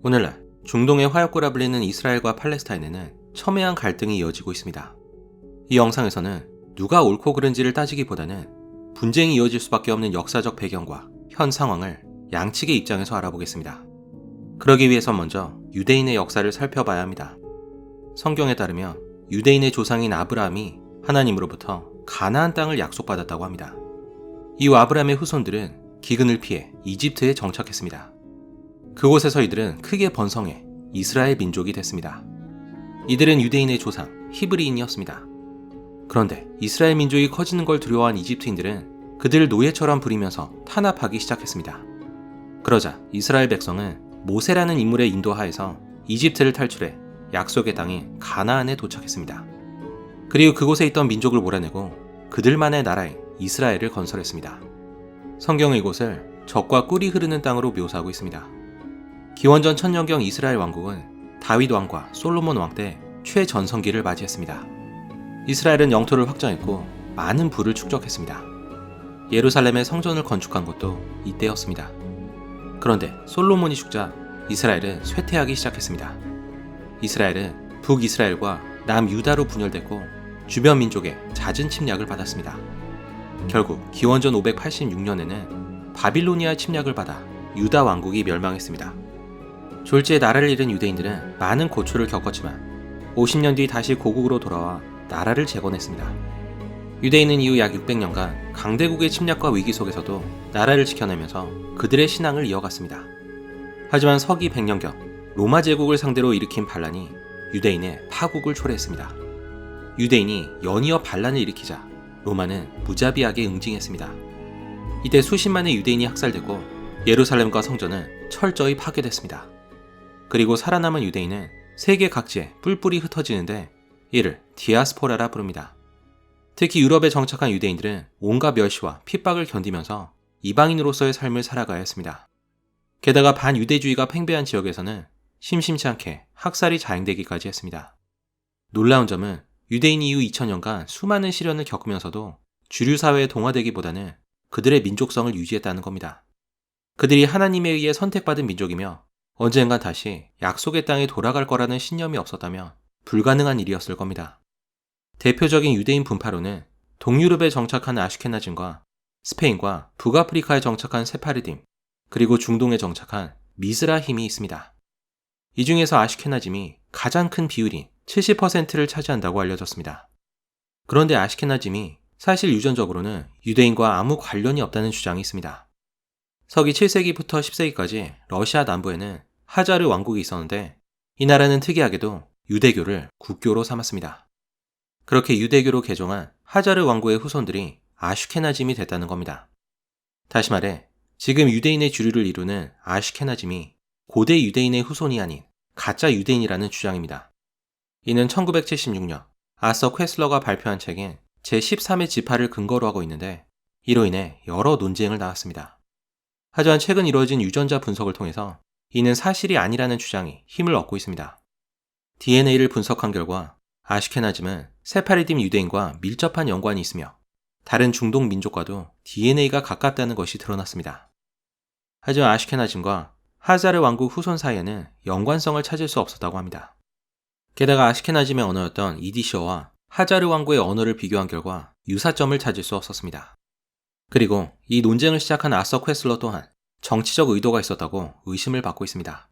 오늘날 중동의 화약고라 불리는 이스라엘과 팔레스타인에는 첨예한 갈등이 이어지고 있습니다. 이 영상에서는 누가 옳고 그른지를 따지기보다는 분쟁이 이어질 수밖에 없는 역사적 배경과 현 상황을 양측의 입장에서 알아보겠습니다. 그러기 위해선 먼저 유대인의 역사를 살펴봐야 합니다. 성경에 따르면 유대인의 조상인 아브라함이 하나님으로부터 가나안 땅을 약속받았다고 합니다. 이후 아브라함의 후손들은 기근을 피해 이집트에 정착했습니다. 그곳에서 이들은 크게 번성해 이스라엘 민족이 됐습니다. 이들은 유대인의 조상 히브리인이었습니다. 그런데 이스라엘 민족이 커지는 걸 두려워한 이집트인들은 그들을 노예처럼 부리면서 탄압하기 시작했습니다. 그러자 이스라엘 백성은 모세라는 인물의 인도하에서 이집트를 탈출해 약속의 땅인 가나안에 도착했습니다. 그리고 그곳에 있던 민족을 몰아내고 그들만의 나라인 이스라엘을 건설했습니다. 성경은 이곳을 젖과 꿀이 흐르는 땅으로 묘사하고 있습니다. 기원전 1000년경 이스라엘 왕국은 다윗 왕과 솔로몬 왕 때 최전성기를 맞이했습니다. 이스라엘은 영토를 확장했고 많은 부를 축적했습니다. 예루살렘의 성전을 건축한 것도 이때였습니다. 그런데 솔로몬이 죽자 이스라엘은 쇠퇴하기 시작했습니다. 이스라엘은 북이스라엘과 남유다로 분열됐고 주변 민족의 잦은 침략을 받았습니다. 결국 기원전 586년에는 바빌로니아 침략을 받아 유다 왕국이 멸망했습니다. 졸지에 나라를 잃은 유대인들은 많은 고초를 겪었지만 50년 뒤 다시 고국으로 돌아와 나라를 재건했습니다. 유대인은 이후 약 600년간 강대국의 침략과 위기 속에서도 나라를 지켜내면서 그들의 신앙을 이어갔습니다. 하지만 서기 100년경 로마 제국을 상대로 일으킨 반란이 유대인의 파국을 초래했습니다. 유대인이 연이어 반란을 일으키자 로마는 무자비하게 응징했습니다. 이때 수십만의 유대인이 학살되고 예루살렘과 성전은 철저히 파괴됐습니다. 그리고 살아남은 유대인은 세계 각지에 뿔뿔이 흩어지는데 이를 디아스포라라 부릅니다. 특히 유럽에 정착한 유대인들은 온갖 멸시와 핍박을 견디면서 이방인으로서의 삶을 살아가야 했습니다. 게다가 반유대주의가 팽배한 지역에서는 심심치 않게 학살이 자행되기까지 했습니다. 놀라운 점은 유대인 이후 2000년간 수많은 시련을 겪으면서도 주류 사회에 동화되기보다는 그들의 민족성을 유지했다는 겁니다. 그들이 하나님에 의해 선택받은 민족이며 언젠간 다시 약속의 땅에 돌아갈 거라는 신념이 없었다면 불가능한 일이었을 겁니다. 대표적인 유대인 분파로는 동유럽에 정착한 아슈케나즘과 스페인과 북아프리카에 정착한 세파르딤, 그리고 중동에 정착한 미스라힘이 있습니다. 이 중에서 아슈케나즘이 가장 큰 비율인 70%를 차지한다고 알려졌습니다. 그런데 아슈케나즘이 사실 유전적으로는 유대인과 아무 관련이 없다는 주장이 있습니다. 서기 7세기부터 10세기까지 러시아 남부에는 하자르 왕국이 있었는데 이 나라는 특이하게도 유대교를 국교로 삼았습니다. 그렇게 유대교로 개종한 하자르 왕국의 후손들이 아슈케나즘이 됐다는 겁니다. 다시 말해 지금 유대인의 주류를 이루는 아슈케나즘이 고대 유대인의 후손이 아닌 가짜 유대인이라는 주장입니다. 이는 1976년 아서 퀘슬러가 발표한 책인 제13의 지파를 근거로 하고 있는데 이로 인해 여러 논쟁을 낳았습니다. 하지만 최근 이루어진 유전자 분석을 통해서 이는 사실이 아니라는 주장이 힘을 얻고 있습니다. DNA를 분석한 결과 아슈케나즘은 세파르딤 유대인과 밀접한 연관이 있으며 다른 중동 민족과도 DNA가 가깝다는 것이 드러났습니다. 하지만 아슈케나즘과 하자르 왕국 후손 사이에는 연관성을 찾을 수 없었다고 합니다. 게다가 아슈케나즘의 언어였던 이디시어와 하자르 왕국의 언어를 비교한 결과 유사점을 찾을 수 없었습니다. 그리고 이 논쟁을 시작한 아서 퀘슬러 또한 정치적 의도가 있었다고 의심을 받고 있습니다.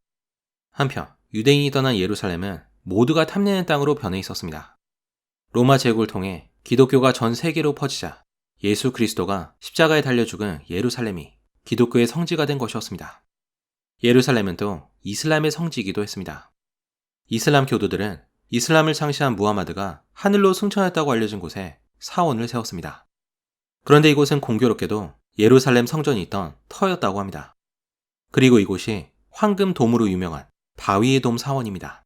한편 유대인이 떠난 예루살렘은 모두가 탐내는 땅으로 변해 있었습니다. 로마 제국을 통해 기독교가 전 세계로 퍼지자 예수 그리스도가 십자가에 달려 죽은 예루살렘이 기독교의 성지가 된 것이었습니다. 예루살렘은 또 이슬람의 성지이기도 했습니다. 이슬람 교도들은 이슬람을 창시한 무하마드가 하늘로 승천했다고 알려진 곳에 사원을 세웠습니다. 그런데 이곳은 공교롭게도 예루살렘 성전이 있던 터였다고 합니다. 그리고 이곳이 황금 돔으로 유명한 바위의 돔 사원입니다.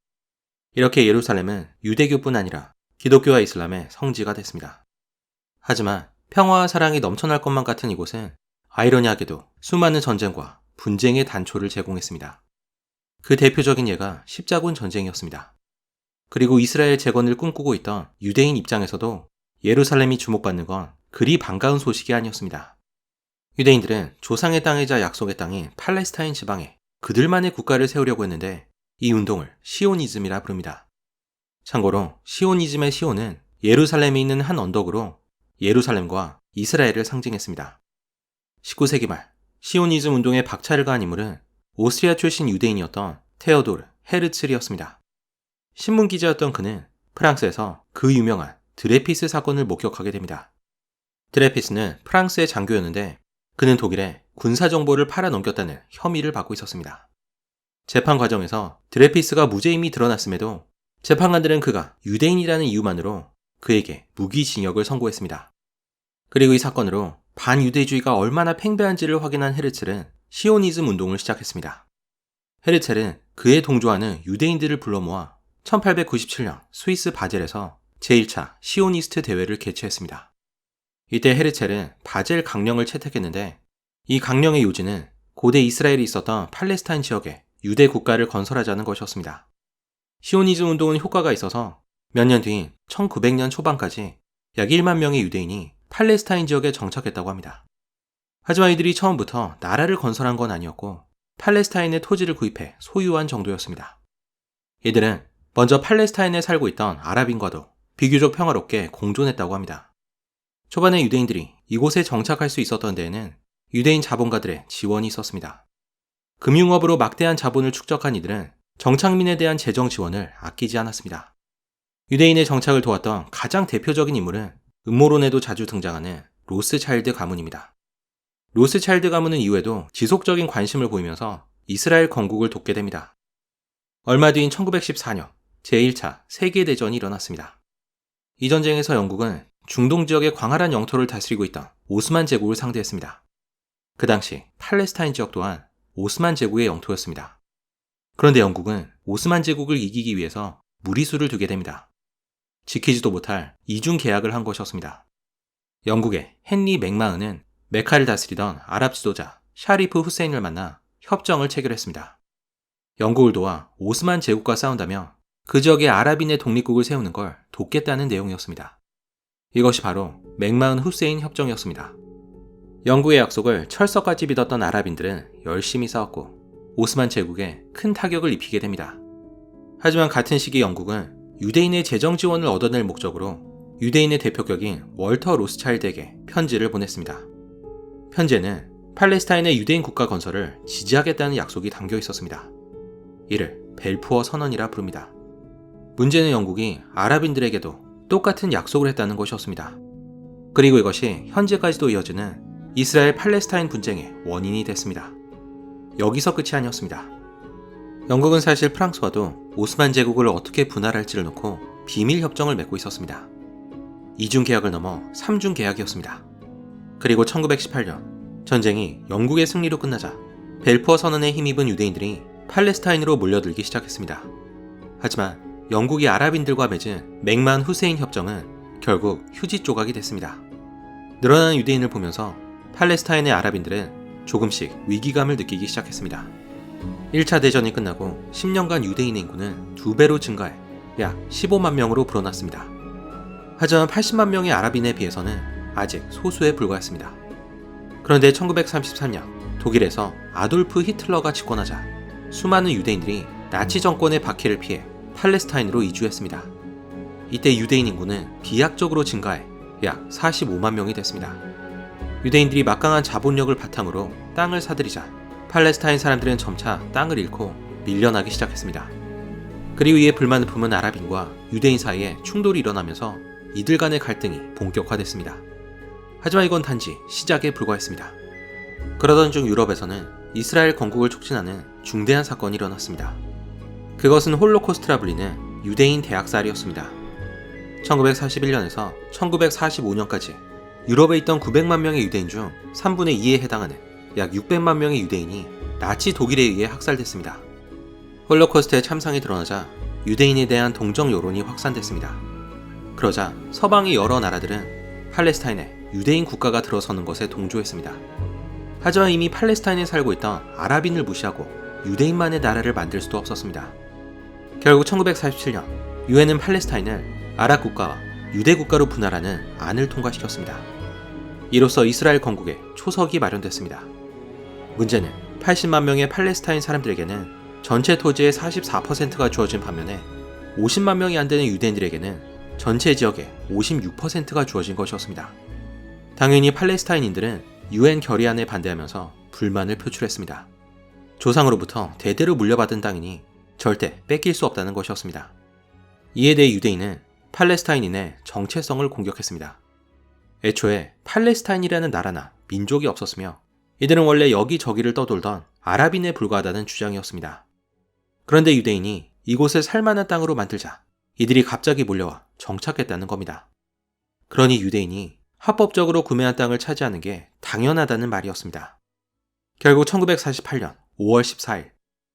이렇게 예루살렘은 유대교뿐 아니라 기독교와 이슬람의 성지가 됐습니다. 하지만 평화와 사랑이 넘쳐날 것만 같은 이곳은 아이러니하게도 수많은 전쟁과 분쟁의 단초를 제공했습니다. 그 대표적인 예가 십자군 전쟁이었습니다. 그리고 이스라엘 재건을 꿈꾸고 있던 유대인 입장에서도 예루살렘이 주목받는 건 그리 반가운 소식이 아니었습니다. 유대인들은 조상의 땅이자 약속의 땅인 팔레스타인 지방에 그들만의 국가를 세우려고 했는데 이 운동을 시오니즘이라 부릅니다. 참고로 시오니즘의 시온은 예루살렘에 있는 한 언덕으로 예루살렘과 이스라엘을 상징했습니다. 19세기 말 시오니즘 운동에 박차를 가한 인물은 오스트리아 출신 유대인이었던 테오도르 헤르츠리였습니다. 신문 기자였던 그는 프랑스에서 그 유명한 드레피스 사건을 목격하게 됩니다. 드레피스는 프랑스의 장교였는데 그는 독일에 군사 정보를 팔아넘겼다는 혐의를 받고 있었습니다. 재판 과정에서 드레피스가 무죄임이 드러났음에도 재판관들은 그가 유대인이라는 이유만으로 그에게 무기징역을 선고했습니다. 그리고 이 사건으로 반유대주의가 얼마나 팽배한지를 확인한 헤르첼은 시오니즘 운동을 시작했습니다. 헤르첼은 그에 동조하는 유대인들을 불러 모아 1897년 스위스 바젤에서 제1차 시오니스트 대회를 개최했습니다. 이때 헤르첼은 바젤 강령을 채택했는데 이 강령의 요지는 고대 이스라엘이 있었던 팔레스타인 지역에 유대 국가를 건설하자는 것이었습니다. 시오니즘 운동은 효과가 있어서 몇 년 뒤인 1900년 초반까지 약 1만 명의 유대인이 팔레스타인 지역에 정착했다고 합니다. 하지만 이들이 처음부터 나라를 건설한 건 아니었고 팔레스타인의 토지를 구입해 소유한 정도였습니다. 이들은 먼저 팔레스타인에 살고 있던 아랍인과도 비교적 평화롭게 공존했다고 합니다. 초반에 유대인들이 이곳에 정착할 수 있었던 데에는 유대인 자본가들의 지원이 있었습니다. 금융업으로 막대한 자본을 축적한 이들은 정착민에 대한 재정 지원을 아끼지 않았습니다. 유대인의 정착을 도왔던 가장 대표적인 인물은 음모론에도 자주 등장하는 로스차일드 가문입니다. 로스차일드 가문은 이후에도 지속적인 관심을 보이면서 이스라엘 건국을 돕게 됩니다. 얼마 뒤인 1914년 제1차 세계대전이 일어났습니다. 이 전쟁에서 영국은 중동 지역의 광활한 영토를 다스리고 있던 오스만 제국을 상대했습니다. 그 당시 팔레스타인 지역 또한 오스만 제국의 영토였습니다. 그런데 영국은 오스만 제국을 이기기 위해서 무리수를 두게 됩니다. 지키지도 못할 이중 계약을 한 것이었습니다. 영국의 헨리 맥마흔은 메카를 다스리던 아랍 지도자 샤리프 후세인을 만나 협정을 체결했습니다. 영국을 도와 오스만 제국과 싸운다며 그 지역에 아랍인의 독립국을 세우는 걸 돕겠다는 내용이었습니다. 이것이 바로 맥마흔 후세인 협정이었습니다. 영국의 약속을 철석같이 믿었던 아랍인들은 열심히 싸웠고 오스만 제국에 큰 타격을 입히게 됩니다. 하지만 같은 시기 영국은 유대인의 재정 지원을 얻어낼 목적으로 유대인의 대표격인 월터 로스차일드에게 편지를 보냈습니다. 편지에는 팔레스타인의 유대인 국가 건설을 지지하겠다는 약속이 담겨 있었습니다. 이를 벨푸어 선언이라 부릅니다. 문제는 영국이 아랍인들에게도 똑같은 약속을 했다는 것이었습니다. 그리고 이것이 현재까지도 이어지는 이스라엘 팔레스타인 분쟁의 원인이 됐습니다. 여기서 끝이 아니었습니다. 영국은 사실 프랑스와도 오스만 제국을 어떻게 분할할지를 놓고 비밀 협정을 맺고 있었습니다. 2중 계약을 넘어 3중 계약이었습니다. 그리고 1918년 전쟁이 영국의 승리로 끝나자 벨푸어 선언에 힘입은 유대인들이 팔레스타인으로 몰려들기 시작했습니다. 하지만 영국이 아랍인들과 맺은 맥만 후세인 협정은 결국 휴지 조각이 됐습니다. 늘어나는 유대인을 보면서 팔레스타인의 아랍인들은 조금씩 위기감을 느끼기 시작했습니다. 1차 대전이 끝나고 10년간 유대인의 인구는 2배로 증가해 약 15만 명으로 불어났습니다. 하지만 80만 명의 아랍인에 비해서는 아직 소수에 불과했습니다. 그런데 1933년 독일에서 아돌프 히틀러가 집권하자 수많은 유대인들이 나치 정권의 박해를 피해 팔레스타인으로 이주했습니다. 이때 유대인 인구는 비약적으로 증가해 약 45만 명이 됐습니다. 유대인들이 막강한 자본력을 바탕으로 땅을 사들이자 팔레스타인 사람들은 점차 땅을 잃고 밀려나기 시작했습니다. 그리고 이에 불만을 품은 아랍인과 유대인 사이에 충돌이 일어나면서 이들 간의 갈등이 본격화됐습니다. 하지만 이건 단지 시작에 불과했습니다. 그러던 중 유럽에서는 이스라엘 건국을 촉진하는 중대한 사건이 일어났습니다. 그것은 홀로코스트라 불리는 유대인 대학살이었습니다. 1941년에서 1945년까지 유럽에 있던 900만 명의 유대인 중 3분의 2에 해당하는 약 600만 명의 유대인이 나치 독일에 의해 학살됐습니다. 홀로코스트의 참상이 드러나자 유대인에 대한 동정 여론이 확산됐습니다. 그러자 서방의 여러 나라들은 팔레스타인에 유대인 국가가 들어서는 것에 동조했습니다. 하지만 이미 팔레스타인에 살고 있던 아랍인을 무시하고 유대인만의 나라를 만들 수도 없었습니다. 결국 1947년 유엔은 팔레스타인을 아랍 국가와 유대 국가로 분할하는 안을 통과시켰습니다. 이로써 이스라엘 건국의 초석이 마련됐습니다. 문제는 80만 명의 팔레스타인 사람들에게는 전체 토지의 44%가 주어진 반면에 50만 명이 안 되는 유대인들에게는 전체 지역의 56%가 주어진 것이었습니다. 당연히 팔레스타인인들은 UN 결의안에 반대하면서 불만을 표출했습니다. 조상으로부터 대대로 물려받은 땅이니 절대 뺏길 수 없다는 것이었습니다. 이에 대해 유대인은 팔레스타인인의 정체성을 공격했습니다. 애초에 팔레스타인이라는 나라나 민족이 없었으며 이들은 원래 여기저기를 떠돌던 아랍인에 불과하다는 주장이었습니다. 그런데 유대인이 이곳을 살만한 땅으로 만들자 이들이 갑자기 몰려와 정착했다는 겁니다. 그러니 유대인이 합법적으로 구매한 땅을 차지하는 게 당연하다는 말이었습니다. 결국 1948년 5월 14일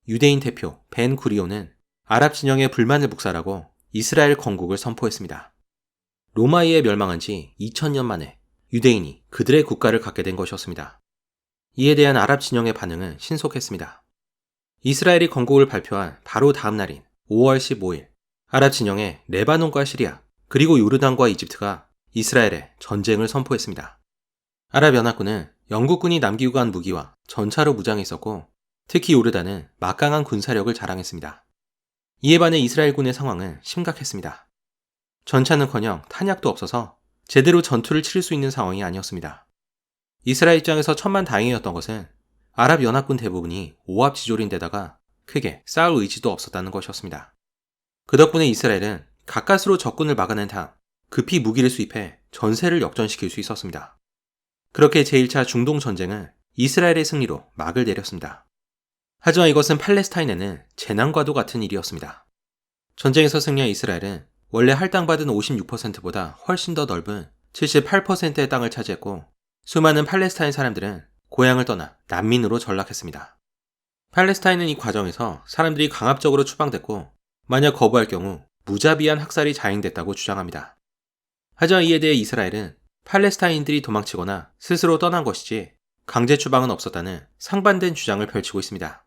유대인 대표 벤 구리온은 아랍 진영의 불만을 묵살하고 이스라엘 건국을 선포했습니다. 로마의에 멸망한 지 2000년 만에 유대인이 그들의 국가를 갖게 된 것이었습니다. 이에 대한 아랍 진영의 반응은 신속했습니다. 이스라엘이 건국을 발표한 바로 다음 날인 5월 15일 아랍 진영의 레바논과 시리아 그리고 요르단과 이집트가 이스라엘에 전쟁을 선포했습니다. 아랍연합군은 영국군이 남기고 간 무기와 전차로 무장해 있었고 특히 요르단은 막강한 군사력을 자랑했습니다. 이에 반해 이스라엘군의 상황은 심각했습니다. 전차는커녕 탄약도 없어서 제대로 전투를 치를 수 있는 상황이 아니었습니다. 이스라엘 입장에서 천만다행이었던 것은 아랍연합군 대부분이 오합지졸인데다가 크게 싸울 의지도 없었다는 것이었습니다. 그 덕분에 이스라엘은 가까스로 적군을 막아낸 다음 급히 무기를 수입해 전세를 역전시킬 수 있었습니다. 그렇게 제1차 중동 전쟁은 이스라엘의 승리로 막을 내렸습니다. 하지만 이것은 팔레스타인에는 재난과도 같은 일이었습니다. 전쟁에서 승리한 이스라엘은 원래 할당받은 56%보다 훨씬 더 넓은 78%의 땅을 차지했고 수많은 팔레스타인 사람들은 고향을 떠나 난민으로 전락했습니다. 팔레스타인은 이 과정에서 사람들이 강압적으로 추방됐고 만약 거부할 경우 무자비한 학살이 자행됐다고 주장합니다. 하지만 이에 대해 이스라엘은 팔레스타인들이 도망치거나 스스로 떠난 것이지 강제 추방은 없었다는 상반된 주장을 펼치고 있습니다.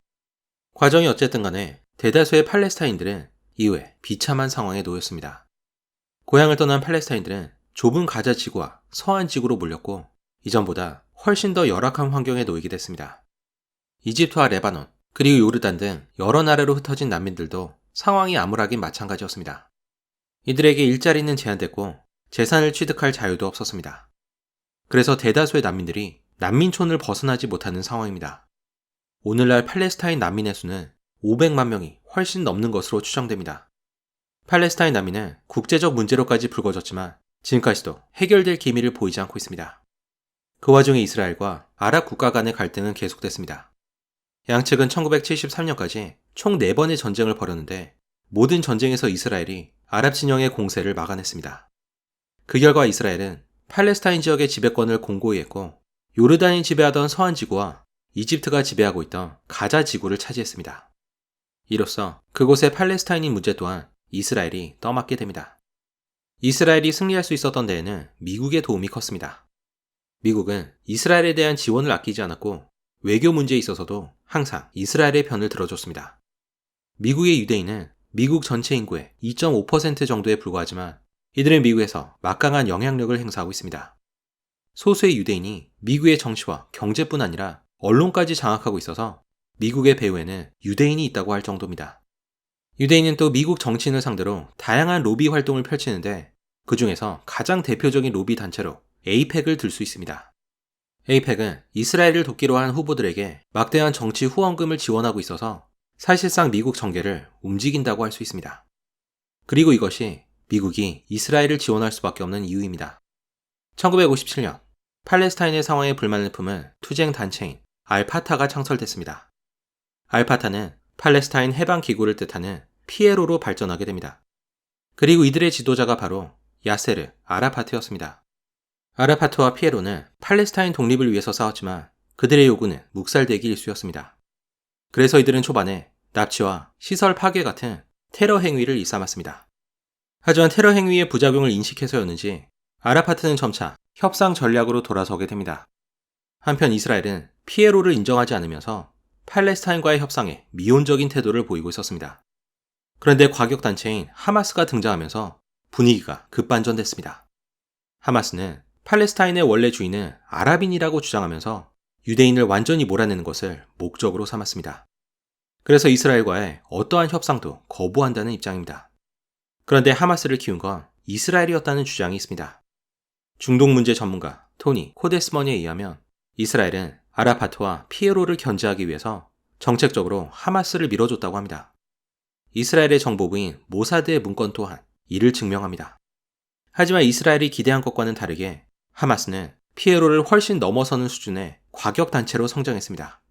과정이 어쨌든 간에 대다수의 팔레스타인들은 이후에 비참한 상황에 놓였습니다. 고향을 떠난 팔레스타인들은 좁은 가자 지구와 서한 지구로 몰렸고 이전보다 훨씬 더 열악한 환경에 놓이게 됐습니다. 이집트와 레바논, 그리고 요르단 등 여러 나라로 흩어진 난민들도 상황이 암울하긴 마찬가지였습니다. 이들에게 일자리는 제한됐고 재산을 취득할 자유도 없었습니다. 그래서 대다수의 난민들이 난민촌을 벗어나지 못하는 상황입니다. 오늘날 팔레스타인 난민의 수는 500만 명이 훨씬 넘는 것으로 추정됩니다. 팔레스타인 난민은 국제적 문제로까지 불거졌지만 지금까지도 해결될 기미를 보이지 않고 있습니다. 그 와중에 이스라엘과 아랍 국가 간의 갈등은 계속됐습니다. 양측은 1973년까지 총 4번의 전쟁을 벌였는데 모든 전쟁에서 이스라엘이 아랍 진영의 공세를 막아냈습니다. 그 결과 이스라엘은 팔레스타인 지역의 지배권을 공고히 했고 요르단이 지배하던 서한 지구와 이집트가 지배하고 있던 가자 지구를 차지했습니다. 이로써 그곳의 팔레스타인인 문제 또한 이스라엘이 떠맡게 됩니다. 이스라엘이 승리할 수 있었던 데에는 미국의 도움이 컸습니다. 미국은 이스라엘에 대한 지원을 아끼지 않았고 외교 문제에 있어서도 항상 이스라엘의 편을 들어줬습니다. 미국의 유대인은 미국 전체 인구의 2.5% 정도에 불과하지만 이들은 미국에서 막강한 영향력을 행사하고 있습니다. 소수의 유대인이 미국의 정치와 경제뿐 아니라 언론까지 장악하고 있어서 미국의 배후에는 유대인이 있다고 할 정도입니다. 유대인은 또 미국 정치인을 상대로 다양한 로비 활동을 펼치는데 그 중에서 가장 대표적인 로비 단체로 에이펙을 들 수 있습니다. 에이펙은 이스라엘을 돕기로 한 후보들에게 막대한 정치 후원금을 지원하고 있어서 사실상 미국 정계를 움직인다고 할 수 있습니다. 그리고 이것이 미국이 이스라엘을 지원할 수밖에 없는 이유입니다. 1957년 팔레스타인의 상황에 불만을 품은 투쟁 단체인 알파타가 창설됐습니다. 알파타는 팔레스타인 해방기구를 뜻하는 피에로로 발전하게 됩니다. 그리고 이들의 지도자가 바로 야세르 아라파트였습니다. 아라파트와 피에로는 팔레스타인 독립을 위해서 싸웠지만 그들의 요구는 묵살되기 일쑤였습니다. 그래서 이들은 초반에 납치와 시설 파괴 같은 테러 행위를 일삼았습니다. 하지만 테러 행위의 부작용을 인식해서였는지 아라파트는 점차 협상 전략으로 돌아서게 됩니다. 한편 이스라엘은 피에로를 인정하지 않으면서 팔레스타인과의 협상에 미온적인 태도를 보이고 있었습니다. 그런데 과격단체인 하마스가 등장하면서 분위기가 급반전됐습니다. 하마스는 팔레스타인의 원래 주인은 아랍인이라고 주장하면서 유대인을 완전히 몰아내는 것을 목적으로 삼았습니다. 그래서 이스라엘과의 어떠한 협상도 거부한다는 입장입니다. 그런데 하마스를 키운 건 이스라엘이었다는 주장이 있습니다. 중동 문제 전문가 토니 코데스먼에 의하면 이스라엘은 아라파트와 피에로를 견제하기 위해서 정책적으로 하마스를 밀어줬다고 합니다. 이스라엘의 정보부인 모사드의 문건 또한 이를 증명합니다. 하지만 이스라엘이 기대한 것과는 다르게 하마스는 피에로를 훨씬 넘어서는 수준의 과격단체로 성장했습니다.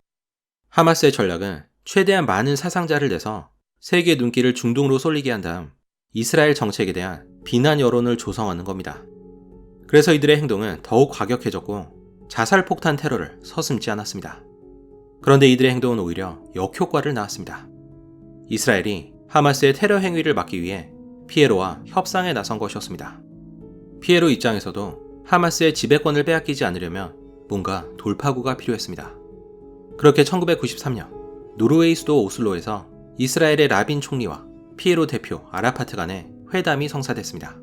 하마스의 전략은 최대한 많은 사상자를 내서 세계 눈길을 중동으로 쏠리게 한 다음 이스라엘 정책에 대한 비난 여론을 조성하는 겁니다. 그래서 이들의 행동은 더욱 과격해졌고 자살폭탄 테러를 서슴지 않았습니다. 그런데 이들의 행동은 오히려 역효과를 낳았습니다. 이스라엘이 하마스의 테러 행위를 막기 위해 피에로와 협상에 나선 것이었습니다. 피에로 입장에서도 하마스의 지배권을 빼앗기지 않으려면 뭔가 돌파구가 필요했습니다. 그렇게 1993년 노르웨이 수도 오슬로에서 이스라엘의 라빈 총리와 피에로 대표 아라파트 간의 회담이 성사됐습니다.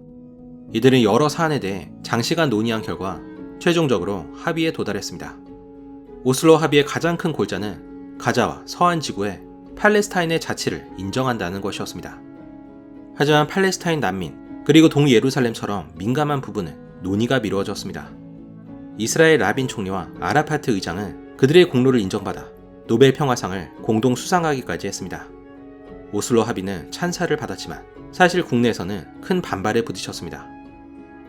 이들은 여러 사안에 대해 장시간 논의한 결과 최종적으로 합의에 도달했습니다. 오슬로 합의의 가장 큰 골자는 가자와 서한 지구에 팔레스타인의 자치를 인정한다는 것이었습니다. 하지만 팔레스타인 난민 그리고 동예루살렘처럼 민감한 부분은 논의가 미뤄졌습니다. 이스라엘 라빈 총리와 아라파트 의장은 그들의 공로를 인정받아 노벨 평화상을 공동 수상하기까지 했습니다. 오슬로 합의는 찬사를 받았지만 사실 국내에서는 큰 반발에 부딪혔습니다.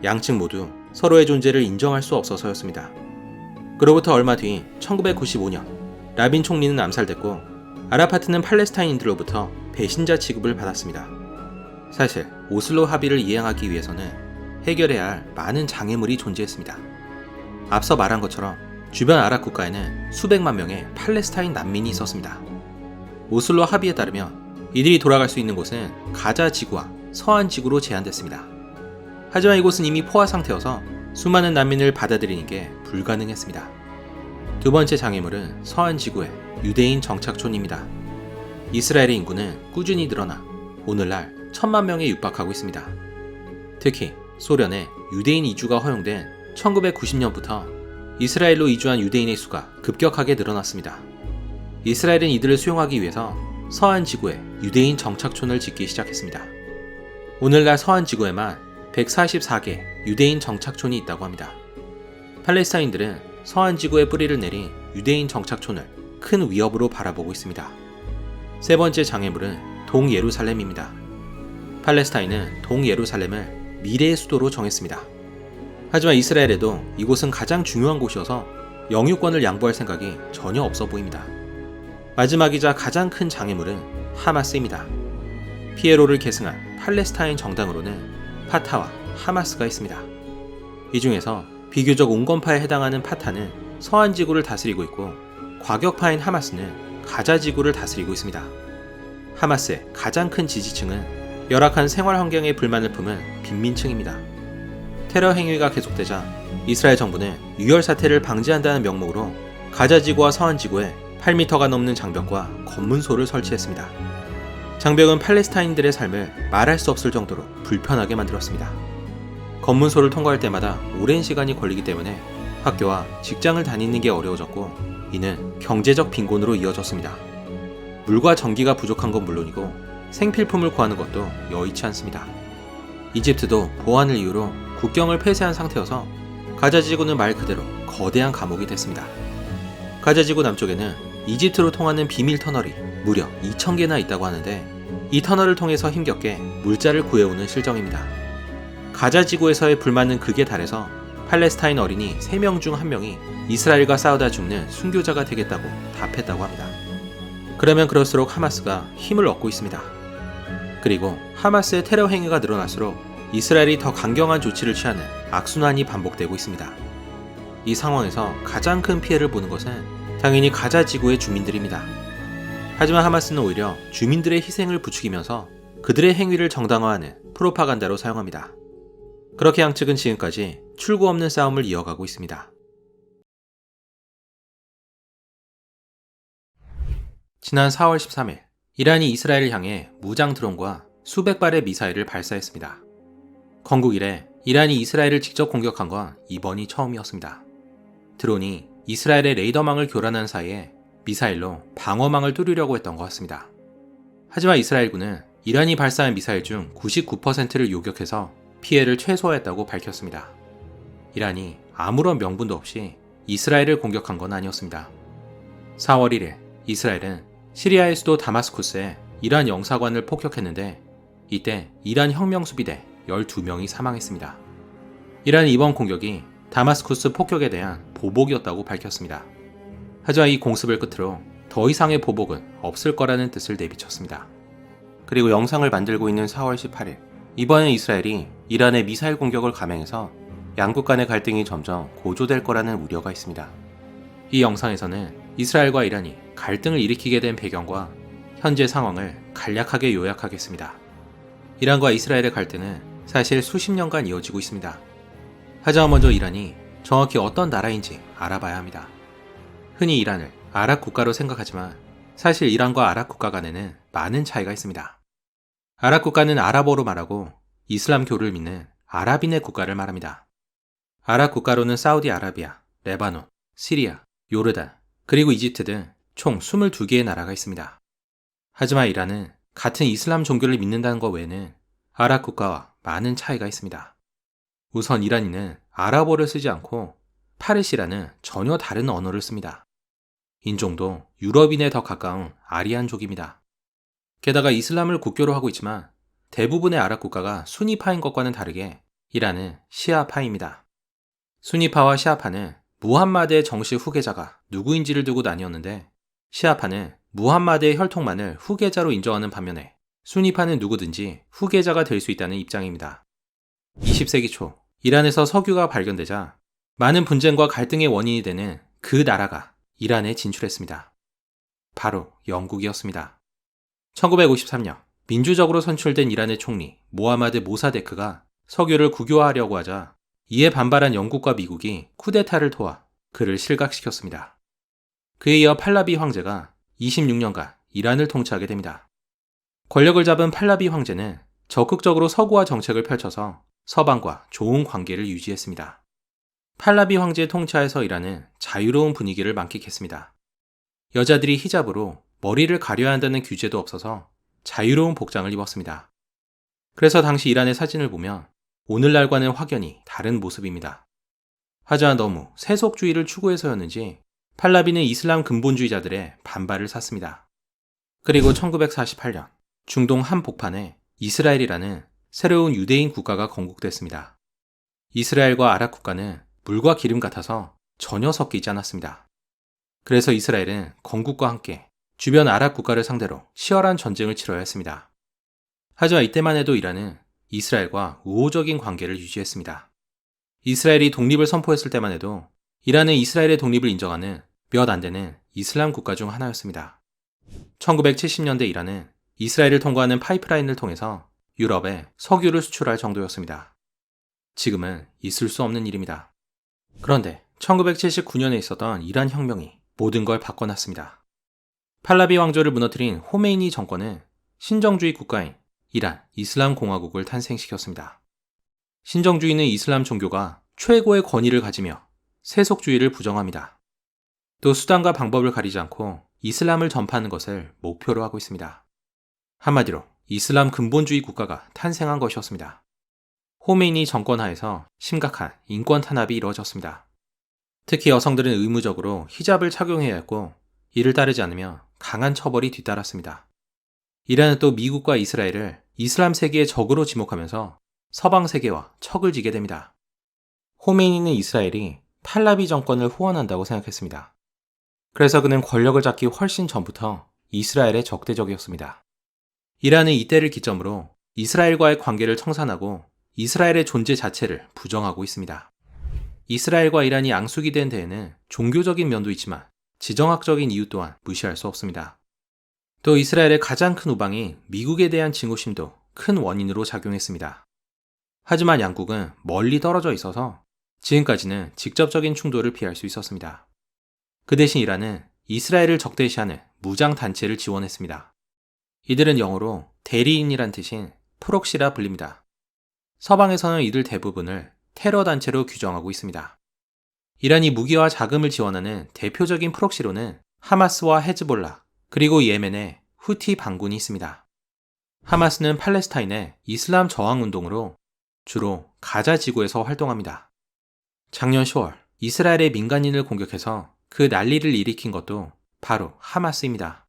양측 모두 서로의 존재를 인정할 수 없어서였습니다. 그로부터 얼마 뒤 1995년 라빈 총리는 암살됐고 아라파트는 팔레스타인인들로부터 배신자 취급을 받았습니다. 사실 오슬로 합의를 이행하기 위해서는 해결해야 할 많은 장애물이 존재했습니다. 앞서 말한 것처럼 주변 아랍 국가에는 수백만 명의 팔레스타인 난민이 있었습니다. 오슬로 합의에 따르면 이들이 돌아갈 수 있는 곳은 가자 지구와 서한 지구로 제한됐습니다. 하지만 이곳은 이미 포화 상태여서 수많은 난민을 받아들이는 게 불가능했습니다. 두 번째 장애물은 서한 지구의 유대인 정착촌입니다. 이스라엘의 인구는 꾸준히 늘어나 오늘날 1000만 명에 육박하고 있습니다. 특히 소련의 유대인 이주가 허용된 1990년부터 이스라엘로 이주한 유대인의 수가 급격하게 늘어났습니다. 이스라엘은 이들을 수용하기 위해서 서한 지구에 유대인 정착촌을 짓기 시작했습니다. 오늘날 서한 지구에만 144개 유대인 정착촌이 있다고 합니다. 팔레스타인들은 서한 지구에 뿌리를 내린 유대인 정착촌을 큰 위협으로 바라보고 있습니다. 세 번째 장애물은 동예루살렘입니다. 팔레스타인은 동예루살렘을 미래의 수도로 정했습니다. 하지만 이스라엘에도 이곳은 가장 중요한 곳이어서 영유권을 양보할 생각이 전혀 없어 보입니다. 마지막이자 가장 큰 장애물은 하마스입니다. 피에로를 계승한 팔레스타인 정당으로는 파타와 하마스가 있습니다. 이 중에서 비교적 온건파에 해당하는 파타는 서한 지구를 다스리고 있고 과격파인 하마스는 가자 지구를 다스리고 있습니다. 하마스의 가장 큰 지지층은 열악한 생활 환경에 불만을 품은 빈민층입니다. 테러 행위가 계속되자 이스라엘 정부는 유혈 사태를 방지한다는 명목으로 가자 지구와 서한 지구에 8m가 넘는 장벽과 검문소를 설치했습니다. 장벽은 팔레스타인들의 삶을 말할 수 없을 정도로 불편하게 만들었습니다. 검문소를 통과할 때마다 오랜 시간이 걸리기 때문에 학교와 직장을 다니는 게 어려워졌고 이는 경제적 빈곤으로 이어졌습니다. 물과 전기가 부족한 건 물론이고 생필품을 구하는 것도 여의치 않습니다. 이집트도 보안을 이유로 국경을 폐쇄한 상태여서 가자지구는 말 그대로 거대한 감옥이 됐습니다. 가자지구 남쪽에는 이집트로 통하는 비밀 터널이 무려 2000개나 있다고 하는데 이 터널을 통해서 힘겹게 물자를 구해오는 실정입니다. 가자지구에서의 불만은 극에 달해서 팔레스타인 어린이 3명 중 1명이 이스라엘과 싸우다 죽는 순교자가 되겠다고 답했다고 합니다. 그러면 그럴수록 하마스가 힘을 얻고 있습니다. 그리고 하마스의 테러 행위가 늘어날수록 이스라엘이 더 강경한 조치를 취하는 악순환이 반복되고 있습니다. 이 상황에서 가장 큰 피해를 보는 것은 당연히 가자 지구의 주민들입니다. 하지만 하마스는 오히려 주민들의 희생을 부추기면서 그들의 행위를 정당화하는 프로파간다로 사용합니다. 그렇게 양측은 지금까지 출구 없는 싸움을 이어가고 있습니다. 지난 4월 13일, 이란이 이스라엘을 향해 무장 드론과 수백 발의 미사일을 발사했습니다. 건국 이래 이란이 이스라엘을 직접 공격한 건 이번이 처음이었습니다. 드론이 이스라엘의 레이더망을 교란한 사이에 미사일로 방어망을 뚫으려고 했던 것 같습니다. 하지만 이스라엘군은 이란이 발사한 미사일 중 99%를 요격해서 피해를 최소화했다고 밝혔습니다. 이란이 아무런 명분도 없이 이스라엘을 공격한 건 아니었습니다. 4월 1일 이스라엘은 시리아의 수도 다마스쿠스에 이란 영사관을 폭격했는데 이때 이란 혁명수비대 12명이 사망했습니다. 이란은 이번 공격이 다마스쿠스 폭격에 대한 보복이었다고 밝혔습니다. 하지만 이 공습을 끝으로 더 이상의 보복은 없을 거라는 뜻을 내비쳤습니다. 그리고 영상을 만들고 있는 4월 18일 이번엔 이스라엘이 이란의 미사일 공격을 감행해서 양국 간의 갈등이 점점 고조될 거라는 우려가 있습니다. 이 영상에서는 이스라엘과 이란이 갈등을 일으키게 된 배경과 현재 상황을 간략하게 요약하겠습니다. 이란과 이스라엘의 갈등은 사실 수십 년간 이어지고 있습니다. 하지만 먼저 이란이 정확히 어떤 나라인지 알아봐야 합니다. 흔히 이란을 아랍 국가로 생각하지만 사실 이란과 아랍 국가 간에는 많은 차이가 있습니다. 아랍 국가는 아랍어로 말하고 이슬람교를 믿는 아랍인의 국가를 말합니다. 아랍 국가로는 사우디아라비아, 레바논, 시리아, 요르단, 그리고 이집트 등 총 22개의 나라가 있습니다. 하지만 이란은 같은 이슬람 종교를 믿는다는 것 외에는 아랍 국가와 많은 차이가 있습니다. 우선 이란인은 아랍어를 쓰지 않고 파르시라는 전혀 다른 언어를 씁니다. 인종도 유럽인에 더 가까운 아리안족입니다. 게다가 이슬람을 국교로 하고 있지만 대부분의 아랍 국가가 수니파인 것과는 다르게 이란은 시아파입니다. 수니파와 시아파는 무함마드의 정식 후계자가 누구인지를 두고 나뉘었는데 시아파는 무함마드의 혈통만을 후계자로 인정하는 반면에 수니파는 누구든지 후계자가 될 수 있다는 입장입니다. 20세기 초 이란에서 석유가 발견되자 많은 분쟁과 갈등의 원인이 되는 그 나라가 이란에 진출했습니다. 바로 영국이었습니다. 1953년 민주적으로 선출된 이란의 총리 모하마드 모사데크가 석유를 국유화하려고 하자 이에 반발한 영국과 미국이 쿠데타를 도와 그를 실각시켰습니다. 그에 이어 팔라비 황제가 26년간 이란을 통치하게 됩니다. 권력을 잡은 팔라비 황제는 적극적으로 서구화 정책을 펼쳐서 서방과 좋은 관계를 유지했습니다. 팔라비 황제의 통치하에서 이란은 자유로운 분위기를 만끽했습니다. 여자들이 히잡으로 머리를 가려야 한다는 규제도 없어서 자유로운 복장을 입었습니다. 그래서 당시 이란의 사진을 보면 오늘날과는 확연히 다른 모습입니다. 하지만 너무 세속주의를 추구해서였는지 팔라비는 이슬람 근본주의자들의 반발을 샀습니다. 그리고 1948년 중동 한복판에 이스라엘이라는 새로운 유대인 국가가 건국됐습니다. 이스라엘과 아랍 국가는 물과 기름 같아서 전혀 섞이지 않았습니다. 그래서 이스라엘은 건국과 함께 주변 아랍 국가를 상대로 치열한 전쟁을 치러야 했습니다. 하지만 이때만 해도 이란은 이스라엘과 우호적인 관계를 유지했습니다. 이스라엘이 독립을 선포했을 때만 해도 이란은 이스라엘의 독립을 인정하는 몇 안 되는 이슬람 국가 중 하나였습니다. 1970년대 이란은 이스라엘을 통과하는 파이프라인을 통해서 유럽에 석유를 수출할 정도였습니다. 지금은 있을 수 없는 일입니다. 그런데 1979년에 있었던 이란 혁명이 모든 걸 바꿔놨습니다. 팔라비 왕조를 무너뜨린 호메이니 정권은 신정주의 국가인 이란 이슬람 공화국을 탄생시켰습니다. 신정주의는 이슬람 종교가 최고의 권위를 가지며 세속주의를 부정합니다. 또 수단과 방법을 가리지 않고 이슬람을 전파하는 것을 목표로 하고 있습니다. 한마디로 이슬람 근본주의 국가가 탄생한 것이었습니다. 호메이니 정권 하에서 심각한 인권 탄압이 이루어졌습니다. 특히 여성들은 의무적으로 히잡을 착용해야 했고 이를 따르지 않으면 강한 처벌이 뒤따랐습니다. 이란은 또 미국과 이스라엘을 이슬람 세계의 적으로 지목하면서 서방 세계와 척을 지게 됩니다. 호메이니는 이스라엘이 팔라비 정권을 후원한다고 생각했습니다. 그래서 그는 권력을 잡기 훨씬 전부터 이스라엘의 적대적이었습니다. 이란은 이때를 기점으로 이스라엘과의 관계를 청산하고 이스라엘의 존재 자체를 부정하고 있습니다. 이스라엘과 이란이 앙숙이 된 데에는 종교적인 면도 있지만 지정학적인 이유 또한 무시할 수 없습니다. 또 이스라엘의 가장 큰 우방인 미국에 대한 증오심도 큰 원인으로 작용했습니다. 하지만 양국은 멀리 떨어져 있어서 지금까지는 직접적인 충돌을 피할 수 있었습니다. 그 대신 이란은 이스라엘을 적대시하는 무장단체를 지원했습니다. 이들은 영어로 대리인이란 뜻인 프록시라 불립니다. 서방에서는 이들 대부분을 테러 단체로 규정하고 있습니다. 이란이 무기와 자금을 지원하는 대표적인 프록시로는 하마스와 헤즈볼라, 그리고 예멘의 후티 반군이 있습니다. 하마스는 팔레스타인의 이슬람 저항 운동으로 주로 가자 지구에서 활동합니다. 작년 10월 이스라엘의 민간인을 공격해서 그 난리를 일으킨 것도 바로 하마스입니다.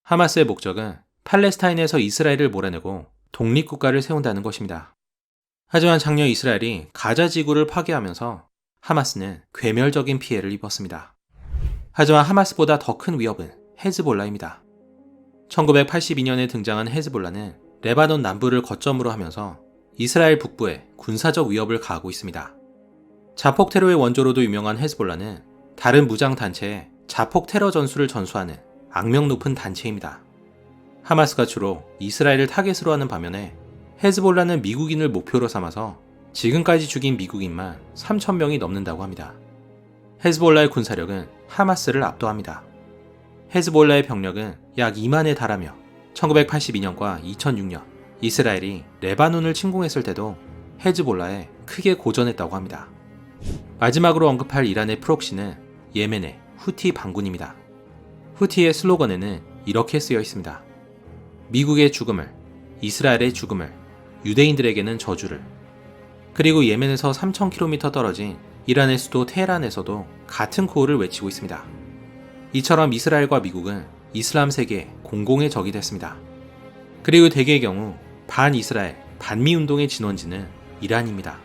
하마스의 목적은 팔레스타인에서 이스라엘을 몰아내고 독립국가를 세운다는 것입니다. 하지만 작년 이스라엘이 가자 지구를 파괴하면서 하마스는 괴멸적인 피해를 입었습니다. 하지만 하마스보다 더 큰 위협은 헤즈볼라입니다. 1982년에 등장한 헤즈볼라는 레바논 남부를 거점으로 하면서 이스라엘 북부에 군사적 위협을 가하고 있습니다. 자폭 테러의 원조로도 유명한 헤즈볼라는 다른 무장단체에 자폭 테러 전술을 전수하는 악명 높은 단체입니다. 하마스가 주로 이스라엘을 타겟으로 하는 반면에 헤즈볼라는 미국인을 목표로 삼아서 지금까지 죽인 미국인만 3,000명이 넘는다고 합니다. 헤즈볼라의 군사력은 하마스를 압도합니다. 헤즈볼라의 병력은 약 2만에 달하며 1982년과 2006년 이스라엘이 레바논을 침공했을 때도 헤즈볼라에 크게 고전했다고 합니다. 마지막으로 언급할 이란의 프록시는 예멘의 후티 반군입니다. 후티의 슬로건에는 이렇게 쓰여 있습니다. 미국의 죽음을, 이스라엘의 죽음을, 유대인들에게는 저주를. 그리고 예멘에서 3,000km 떨어진 이란의 수도 테헤란에서도 같은 구호를 외치고 있습니다. 이처럼 이스라엘과 미국은 이슬람 세계의 공공의 적이 됐습니다. 그리고 대개의 경우 반이스라엘, 반미 운동의 진원지는 이란입니다.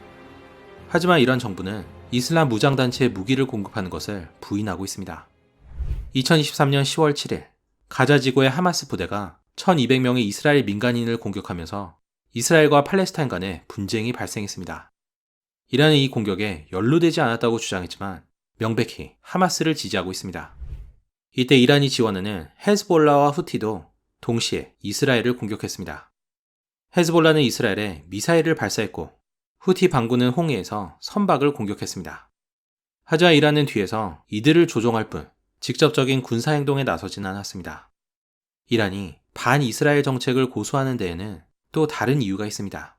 하지만 이란 정부는 이슬람 무장단체에 무기를 공급하는 것을 부인하고 있습니다. 2023년 10월 7일 가자 지구의 하마스 부대가 1,200명의 이스라엘 민간인을 공격하면서 이스라엘과 팔레스타인 간의 분쟁이 발생했습니다. 이란은 이 공격에 연루되지 않았다고 주장했지만 명백히 하마스를 지지하고 있습니다. 이때 이란이 지원하는 헤즈볼라와 후티도 동시에 이스라엘을 공격했습니다. 헤즈볼라는 이스라엘에 미사일을 발사했고 후티 반군은 홍해에서 선박을 공격했습니다. 하지만 이란은 뒤에서 이들을 조종할 뿐 직접적인 군사행동에 나서진 않았습니다. 이란이 반이스라엘 정책을 고수하는 데에는 또 다른 이유가 있습니다.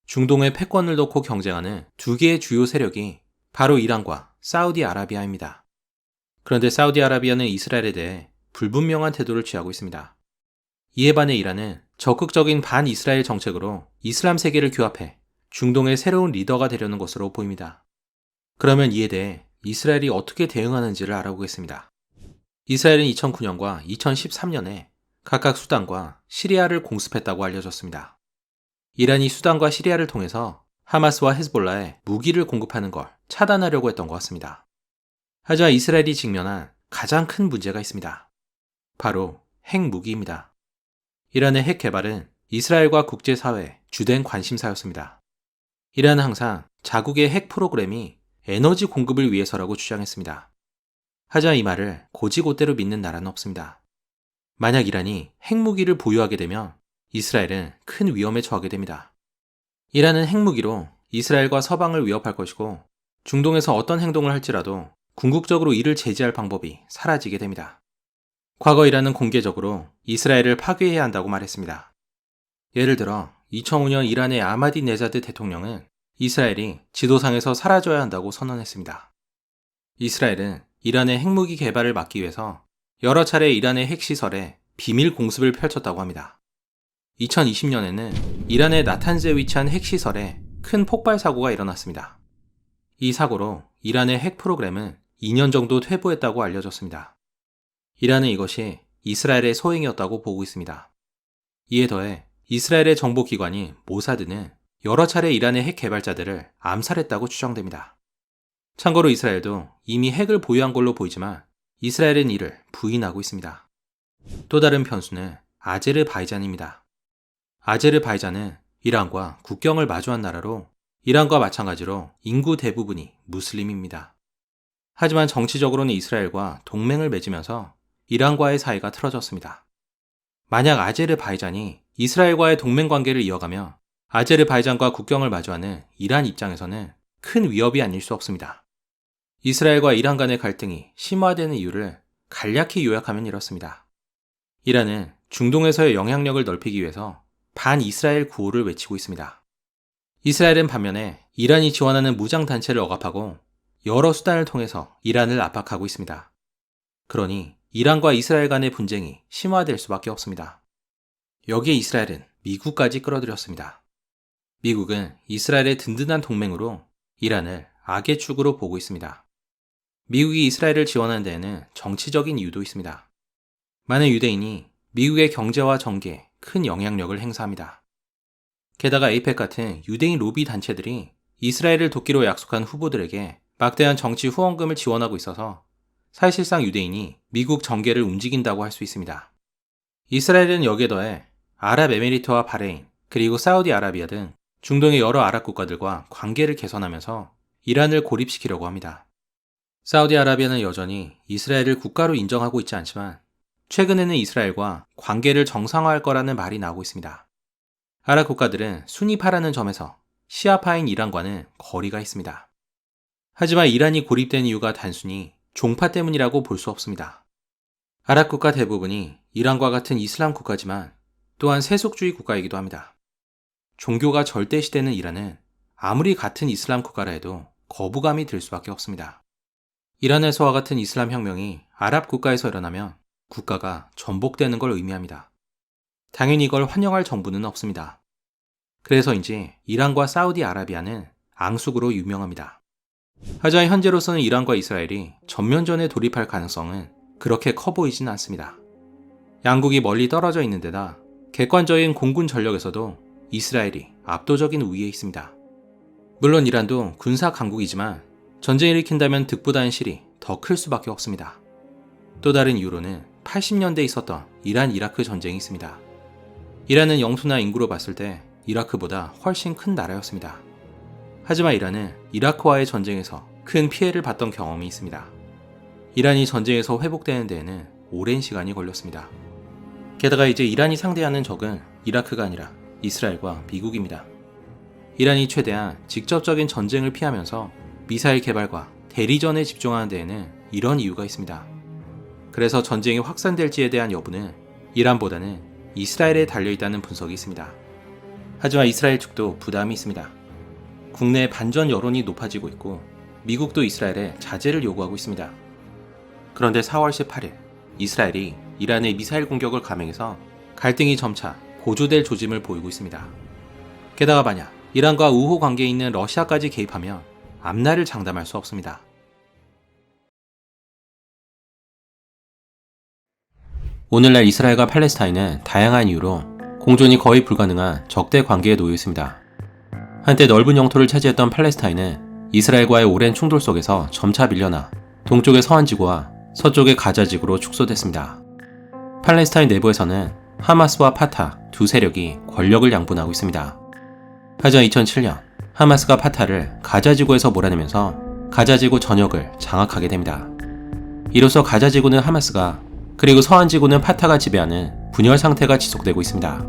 중동의 패권을 놓고 경쟁하는 두 개의 주요 세력이 바로 이란과 사우디아라비아입니다. 그런데 사우디아라비아는 이스라엘에 대해 불분명한 태도를 취하고 있습니다. 이에 반해 이란은 적극적인 반이스라엘 정책으로 이슬람 세계를 규합해 중동의 새로운 리더가 되려는 것으로 보입니다. 그러면 이에 대해 이스라엘이 어떻게 대응하는지를 알아보겠습니다. 이스라엘은 2009년과 2013년에 각각 수단과 시리아를 공습했다고 알려졌습니다. 이란이 수단과 시리아를 통해서 하마스와 헤즈볼라에 무기를 공급하는 걸 차단하려고 했던 것 같습니다. 하지만 이스라엘이 직면한 가장 큰 문제가 있습니다. 바로 핵무기입니다. 이란의 핵 개발은 이스라엘과 국제사회의 주된 관심사였습니다. 이란은 항상 자국의 핵 프로그램이 에너지 공급을 위해서라고 주장했습니다. 하지만 이 말을 곧이곧대로 믿는 나라는 없습니다. 만약 이란이 핵무기를 보유하게 되면 이스라엘은 큰 위험에 처하게 됩니다. 이란은 핵무기로 이스라엘과 서방을 위협할 것이고 중동에서 어떤 행동을 할지라도 궁극적으로 이를 제지할 방법이 사라지게 됩니다. 과거 이란은 공개적으로 이스라엘을 파괴해야 한다고 말했습니다. 예를 들어 2005년 이란의 아마디네자드 대통령은 이스라엘이 지도상에서 사라져야 한다고 선언했습니다. 이스라엘은 이란의 핵무기 개발을 막기 위해서 여러 차례 이란의 핵시설에 비밀 공습을 펼쳤다고 합니다. 2020년에는 이란의 나탄즈에 위치한 핵시설에 큰 폭발 사고가 일어났습니다. 이 사고로 이란의 핵 프로그램은 2년 정도 퇴보했다고 알려졌습니다. 이란은 이것이 이스라엘의 소행이었다고 보고 있습니다. 이에 더해 이스라엘의 정보기관인 모사드는 여러 차례 이란의 핵 개발자들을 암살했다고 추정됩니다. 참고로 이스라엘도 이미 핵을 보유한 걸로 보이지만 이스라엘은 이를 부인하고 있습니다. 또 다른 변수는 아제르바이잔입니다. 아제르바이잔은 이란과 국경을 마주한 나라로 이란과 마찬가지로 인구 대부분이 무슬림입니다. 하지만 정치적으로는 이스라엘과 동맹을 맺으면서 이란과의 사이가 틀어졌습니다. 만약 아제르바이잔이 이스라엘과의 동맹 관계를 이어가며 아제르바이잔과 국경을 마주하는 이란 입장에서는 큰 위협이 아닐 수 없습니다. 이스라엘과 이란 간의 갈등이 심화되는 이유를 간략히 요약하면 이렇습니다. 이란은 중동에서의 영향력을 넓히기 위해서 반이스라엘 구호를 외치고 있습니다. 이스라엘은 반면에 이란이 지원하는 무장단체를 억압하고 여러 수단을 통해서 이란을 압박하고 있습니다. 그러니 이란과 이스라엘 간의 분쟁이 심화될 수밖에 없습니다. 여기에 이스라엘은 미국까지 끌어들였습니다. 미국은 이스라엘의 든든한 동맹으로 이란을 악의 축으로 보고 있습니다. 미국이 이스라엘을 지원하는 데에는 정치적인 이유도 있습니다. 많은 유대인이 미국의 경제와 정계에 큰 영향력을 행사합니다. 게다가 에이펙 같은 유대인 로비 단체들이 이스라엘을 돕기로 약속한 후보들에게 막대한 정치 후원금을 지원하고 있어서 사실상 유대인이 미국 정계를 움직인다고 할 수 있습니다. 이스라엘은 여기에 더해 아랍에미리트와 바레인, 그리고 사우디아라비아 등 중동의 여러 아랍 국가들과 관계를 개선하면서 이란을 고립시키려고 합니다. 사우디아라비아는 여전히 이스라엘을 국가로 인정하고 있지 않지만 최근에는 이스라엘과 관계를 정상화할 거라는 말이 나오고 있습니다. 아랍 국가들은 순위파라는 점에서 시아파인 이란과는 거리가 있습니다. 하지만 이란이 고립된 이유가 단순히 종파 때문이라고 볼 수 없습니다. 아랍 국가 대부분이 이란과 같은 이슬람 국가지만 또한 세속주의 국가이기도 합니다. 종교가 절대시되는 이란은 아무리 같은 이슬람 국가라 해도 거부감이 들 수밖에 없습니다. 이란에서와 같은 이슬람 혁명이 아랍 국가에서 일어나면 국가가 전복되는 걸 의미합니다. 당연히 이걸 환영할 정부는 없습니다. 그래서인지 이란과 사우디아라비아는 앙숙으로 유명합니다. 하지만 현재로서는 이란과 이스라엘이 전면전에 돌입할 가능성은 그렇게 커 보이진 않습니다. 양국이 멀리 떨어져 있는 데다 객관적인 공군 전력에서도 이스라엘이 압도적인 우위에 있습니다. 물론 이란도 군사 강국이지만 전쟁을 일으킨다면 득보다는 실이 더 클 수밖에 없습니다. 또 다른 이유로는 80년대에 있었던 이란-이라크 전쟁이 있습니다. 이란은 영토나 인구로 봤을 때 이라크보다 훨씬 큰 나라였습니다. 하지만 이란은 이라크와의 전쟁에서 큰 피해를 봤던 경험이 있습니다. 이란이 전쟁에서 회복되는 데에는 오랜 시간이 걸렸습니다. 게다가 이제 이란이 상대하는 적은 이라크가 아니라 이스라엘과 미국입니다. 이란이 최대한 직접적인 전쟁을 피하면서 미사일 개발과 대리전에 집중하는 데에는 이런 이유가 있습니다. 그래서 전쟁이 확산될지에 대한 여부는 이란보다는 이스라엘에 달려있다는 분석이 있습니다. 하지만 이스라엘 측도 부담이 있습니다. 국내 반전 여론이 높아지고 있고 미국도 이스라엘에 자제를 요구하고 있습니다. 그런데 4월 18일 이스라엘이 이란의 미사일 공격을 감행해서 갈등이 점차 고조될 조짐을 보이고 있습니다. 게다가 만약 이란과 우호 관계에 있는 러시아까지 개입하면 앞날을 장담할 수 없습니다. 오늘날 이스라엘과 팔레스타인은 다양한 이유로 공존이 거의 불가능한 적대 관계에 놓여 있습니다. 한때 넓은 영토를 차지했던 팔레스타인은 이스라엘과의 오랜 충돌 속에서 점차 밀려나 동쪽의 서안지구와 서쪽의 가자지구로 축소됐습니다. 팔레스타인 내부에서는 하마스와 파타 두 세력이 권력을 양분하고 있습니다. 하지만 2007년 하마스가 파타를 가자지구에서 몰아내면서 가자지구 전역을 장악하게 됩니다. 이로써 가자지구는 하마스가 그리고 서안지구는 파타가 지배하는 분열 상태가 지속되고 있습니다.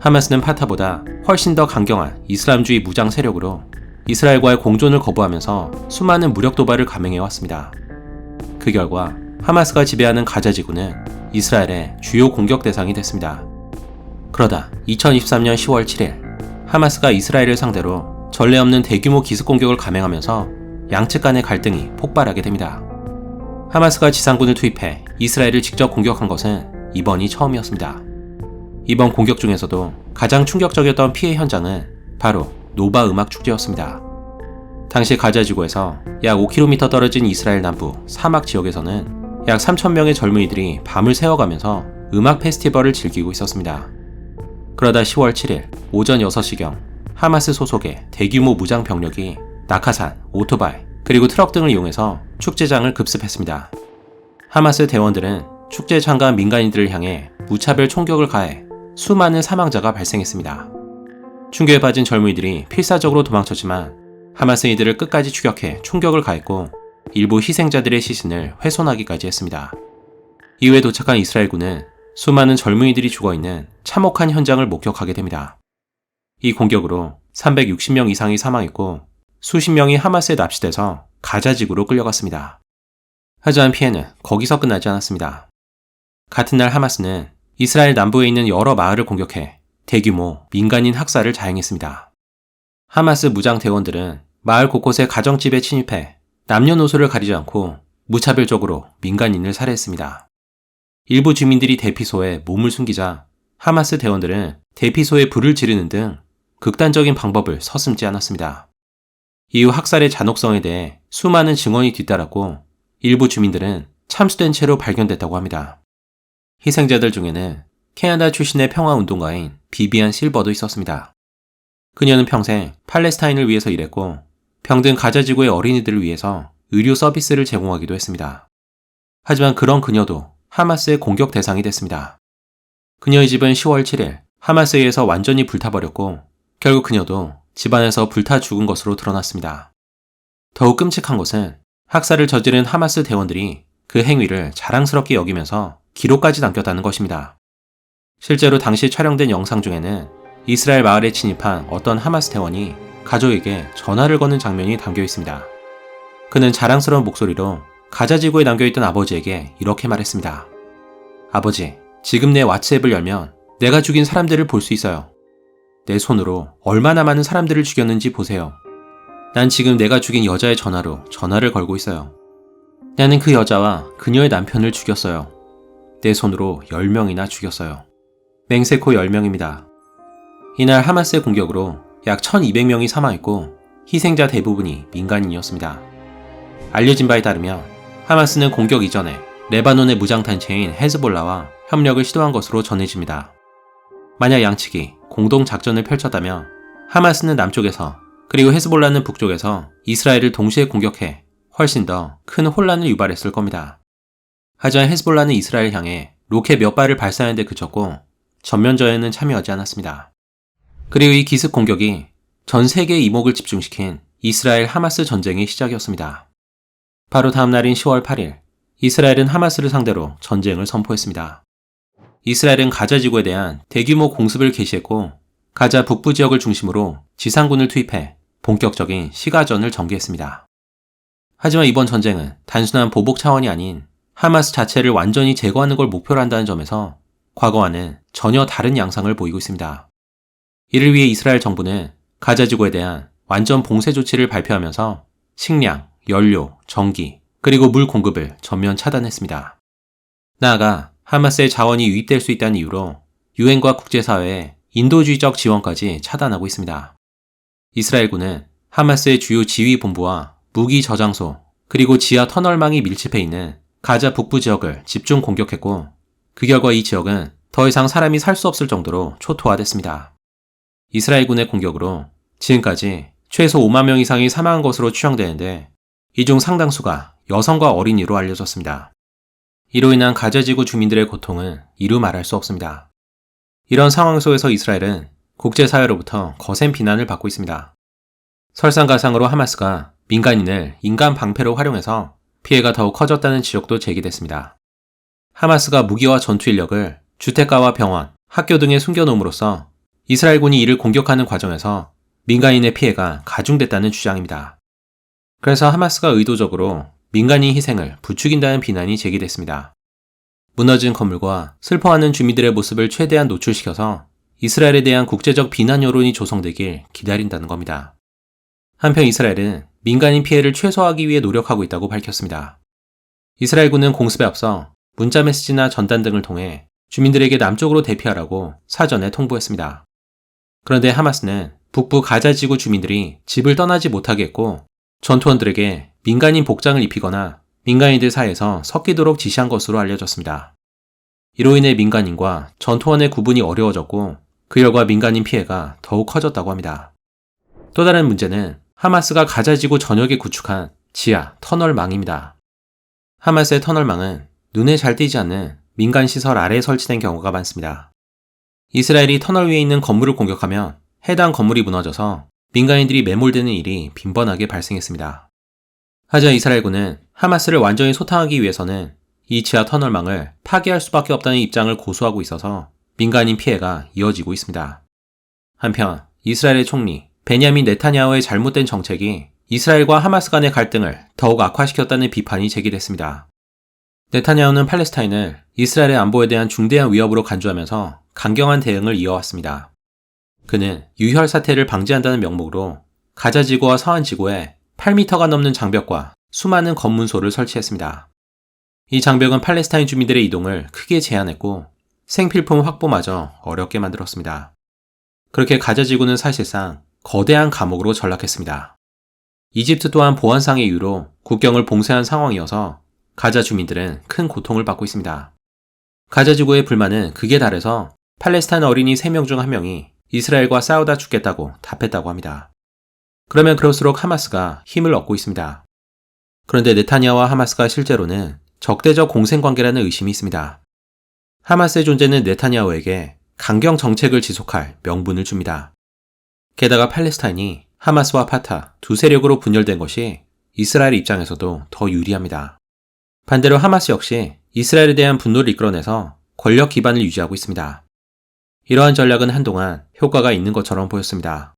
하마스는 파타보다 훨씬 더 강경한 이슬람주의 무장 세력으로 이스라엘과의 공존을 거부하면서 수많은 무력 도발을 감행해왔습니다. 그 결과 하마스가 지배하는 가자지구는 이스라엘의 주요 공격 대상이 됐습니다. 그러다 2023년 10월 7일 하마스가 이스라엘을 상대로 전례 없는 대규모 기습 공격을 감행하면서 양측 간의 갈등이 폭발하게 됩니다. 하마스가 지상군을 투입해 이스라엘을 직접 공격한 것은 이번이 처음이었습니다. 이번 공격 중에서도 가장 충격적이었던 피해 현장은 바로 노바 음악 축제였습니다. 당시 가자지구에서 약 5km 떨어진 이스라엘 남부 사막 지역에서는 약 3,000명의 젊은이들이 밤을 새워가면서 음악 페스티벌을 즐기고 있었습니다. 그러다 10월 7일 오전 6시경 하마스 소속의 대규모 무장 병력이 낙하산, 오토바이, 그리고 트럭 등을 이용해서 축제장을 급습했습니다. 하마스 대원들은 축제에 참가한 민간인들을 향해 무차별 총격을 가해 수많은 사망자가 발생했습니다. 충격에 빠진 젊은이들이 필사적으로 도망쳤지만 하마스는 이들을 끝까지 추격해 총격을 가했고 일부 희생자들의 시신을 훼손하기까지 했습니다. 이후에 도착한 이스라엘군은 수많은 젊은이들이 죽어있는 참혹한 현장을 목격하게 됩니다. 이 공격으로 360명 이상이 사망했고 수십 명이 하마스에 납치돼서 가자지구로 끌려갔습니다. 하지만 피해는 거기서 끝나지 않았습니다. 같은 날 하마스는 이스라엘 남부에 있는 여러 마을을 공격해 대규모 민간인 학살을 자행했습니다. 하마스 무장 대원들은 마을 곳곳의 가정집에 침입해 남녀노소를 가리지 않고 무차별적으로 민간인을 살해했습니다. 일부 주민들이 대피소에 몸을 숨기자 하마스 대원들은 대피소에 불을 지르는 등 극단적인 방법을 서슴지 않았습니다. 이후 학살의 잔혹성에 대해 수많은 증언이 뒤따랐고 일부 주민들은 참수된 채로 발견됐다고 합니다. 희생자들 중에는 캐나다 출신의 평화운동가인 비비안 실버도 있었습니다. 그녀는 평생 팔레스타인을 위해서 일했고 병든 가자지구의 어린이들을 위해서 의료 서비스를 제공하기도 했습니다. 하지만 그런 그녀도 하마스의 공격 대상이 됐습니다. 그녀의 집은 10월 7일 하마스에 의해서 완전히 불타버렸고 결국 그녀도 집안에서 불타 죽은 것으로 드러났습니다. 더욱 끔찍한 것은 학살을 저지른 하마스 대원들이 그 행위를 자랑스럽게 여기면서 기록까지 남겼다는 것입니다. 실제로 당시 촬영된 영상 중에는 이스라엘 마을에 진입한 어떤 하마스 대원이 가족에게 전화를 거는 장면이 담겨 있습니다. 그는 자랑스러운 목소리로 가자지구에 남겨있던 아버지에게 이렇게 말했습니다. 아버지, 지금 내 왓츠앱을 열면 내가 죽인 사람들을 볼 수 있어요. 내 손으로 얼마나 많은 사람들을 죽였는지 보세요. 난 지금 내가 죽인 여자의 전화로 전화를 걸고 있어요. 나는 그 여자와 그녀의 남편을 죽였어요. 내 손으로 10명이나 죽였어요. 맹세코 10명입니다. 이날 하마스의 공격으로 약 1200명이 사망했고 희생자 대부분이 민간인이었습니다. 알려진 바에 따르면 하마스는 공격 이전에 레바논의 무장단체인 헤즈볼라와 협력을 시도한 것으로 전해집니다. 만약 양측이 공동작전을 펼쳤다면 하마스는 남쪽에서 그리고 헤즈볼라는 북쪽에서 이스라엘을 동시에 공격해 훨씬 더 큰 혼란을 유발했을 겁니다. 하지만 헤즈볼라는 이스라엘 향해 로켓 몇 발을 발사하는 데 그쳤고 전면전에는 참여하지 않았습니다. 그리고 이 기습 공격이 전 세계의 이목을 집중시킨 이스라엘 하마스 전쟁의 시작이었습니다. 바로 다음 날인 10월 8일, 이스라엘은 하마스를 상대로 전쟁을 선포했습니다. 이스라엘은 가자 지구에 대한 대규모 공습을 개시했고 가자 북부 지역을 중심으로 지상군을 투입해 본격적인 시가전을 전개했습니다. 하지만 이번 전쟁은 단순한 보복 차원이 아닌 하마스 자체를 완전히 제거하는 걸 목표로 한다는 점에서 과거와는 전혀 다른 양상을 보이고 있습니다. 이를 위해 이스라엘 정부는 가자 지구에 대한 완전 봉쇄 조치를 발표하면서 식량, 연료, 전기, 그리고 물 공급을 전면 차단했습니다. 나아가 하마스의 자원이 유입될 수 있다는 이유로 유엔과 국제사회의 인도주의적 지원까지 차단하고 있습니다. 이스라엘군은 하마스의 주요 지휘본부와 무기 저장소, 그리고 지하 터널망이 밀집해 있는 가자 북부 지역을 집중 공격했고 그 결과 이 지역은 더 이상 사람이 살 수 없을 정도로 초토화됐습니다. 이스라엘군의 공격으로 지금까지 최소 5만 명 이상이 사망한 것으로 추정되는데 이 중 상당수가 여성과 어린이로 알려졌습니다. 이로 인한 가자지구 주민들의 고통은 이루 말할 수 없습니다. 이런 상황 속에서 이스라엘은 국제사회로부터 거센 비난을 받고 있습니다. 설상가상으로 하마스가 민간인을 인간 방패로 활용해서 피해가 더욱 커졌다는 지적도 제기됐습니다. 하마스가 무기와 전투 인력을 주택가와 병원, 학교 등에 숨겨놓음으로써 이스라엘군이 이를 공격하는 과정에서 민간인의 피해가 가중됐다는 주장입니다. 그래서 하마스가 의도적으로 민간인 희생을 부추긴다는 비난이 제기됐습니다. 무너진 건물과 슬퍼하는 주민들의 모습을 최대한 노출시켜서 이스라엘에 대한 국제적 비난 여론이 조성되길 기다린다는 겁니다. 한편 이스라엘은 민간인 피해를 최소화하기 위해 노력하고 있다고 밝혔습니다. 이스라엘군은 공습에 앞서 문자 메시지나 전단 등을 통해 주민들에게 남쪽으로 대피하라고 사전에 통보했습니다. 그런데 하마스는 북부 가자지구 주민들이 집을 떠나지 못하게 했고 전투원들에게 민간인 복장을 입히거나 민간인들 사이에서 섞이도록 지시한 것으로 알려졌습니다. 이로 인해 민간인과 전투원의 구분이 어려워졌고 그 결과 민간인 피해가 더욱 커졌다고 합니다. 또 다른 문제는 하마스가 가자지구 전역에 구축한 지하 터널망입니다. 하마스의 터널망은 눈에 잘 띄지 않는 민간 시설 아래에 설치된 경우가 많습니다. 이스라엘이 터널 위에 있는 건물을 공격하면 해당 건물이 무너져서 민간인들이 매몰되는 일이 빈번하게 발생했습니다. 하지만 이스라엘군은 하마스를 완전히 소탕하기 위해서는 이 지하 터널망을 파괴할 수밖에 없다는 입장을 고수하고 있어서 민간인 피해가 이어지고 있습니다. 한편 이스라엘의 총리 베냐민 네타냐후의 잘못된 정책이 이스라엘과 하마스 간의 갈등을 더욱 악화시켰다는 비판이 제기됐습니다. 네타냐후는 팔레스타인을 이스라엘의 안보에 대한 중대한 위협으로 간주하면서 강경한 대응을 이어왔습니다. 그는 유혈 사태를 방지한다는 명목으로 가자지구와 서한지구에 8m가 넘는 장벽과 수많은 검문소를 설치했습니다. 이 장벽은 팔레스타인 주민들의 이동을 크게 제한했고 생필품 확보마저 어렵게 만들었습니다. 그렇게 가자 지구는 사실상 거대한 감옥으로 전락했습니다. 이집트 또한 보안상의 이유로 국경을 봉쇄한 상황이어서 가자 주민들은 큰 고통을 받고 있습니다. 가자 지구의 불만은 극에 달해서 팔레스타인 어린이 3명 중 1명이 이스라엘과 싸우다 죽겠다고 답했다고 합니다. 그러면 그럴수록 하마스가 힘을 얻고 있습니다. 그런데 네타냐후와 하마스가 실제로는 적대적 공생관계라는 의심이 있습니다. 하마스의 존재는 네타냐후에게 강경 정책을 지속할 명분을 줍니다. 게다가 팔레스타인이 하마스와 파타 두 세력으로 분열된 것이 이스라엘 입장에서도 더 유리합니다. 반대로 하마스 역시 이스라엘에 대한 분노를 이끌어내서 권력 기반을 유지하고 있습니다. 이러한 전략은 한동안 효과가 있는 것처럼 보였습니다.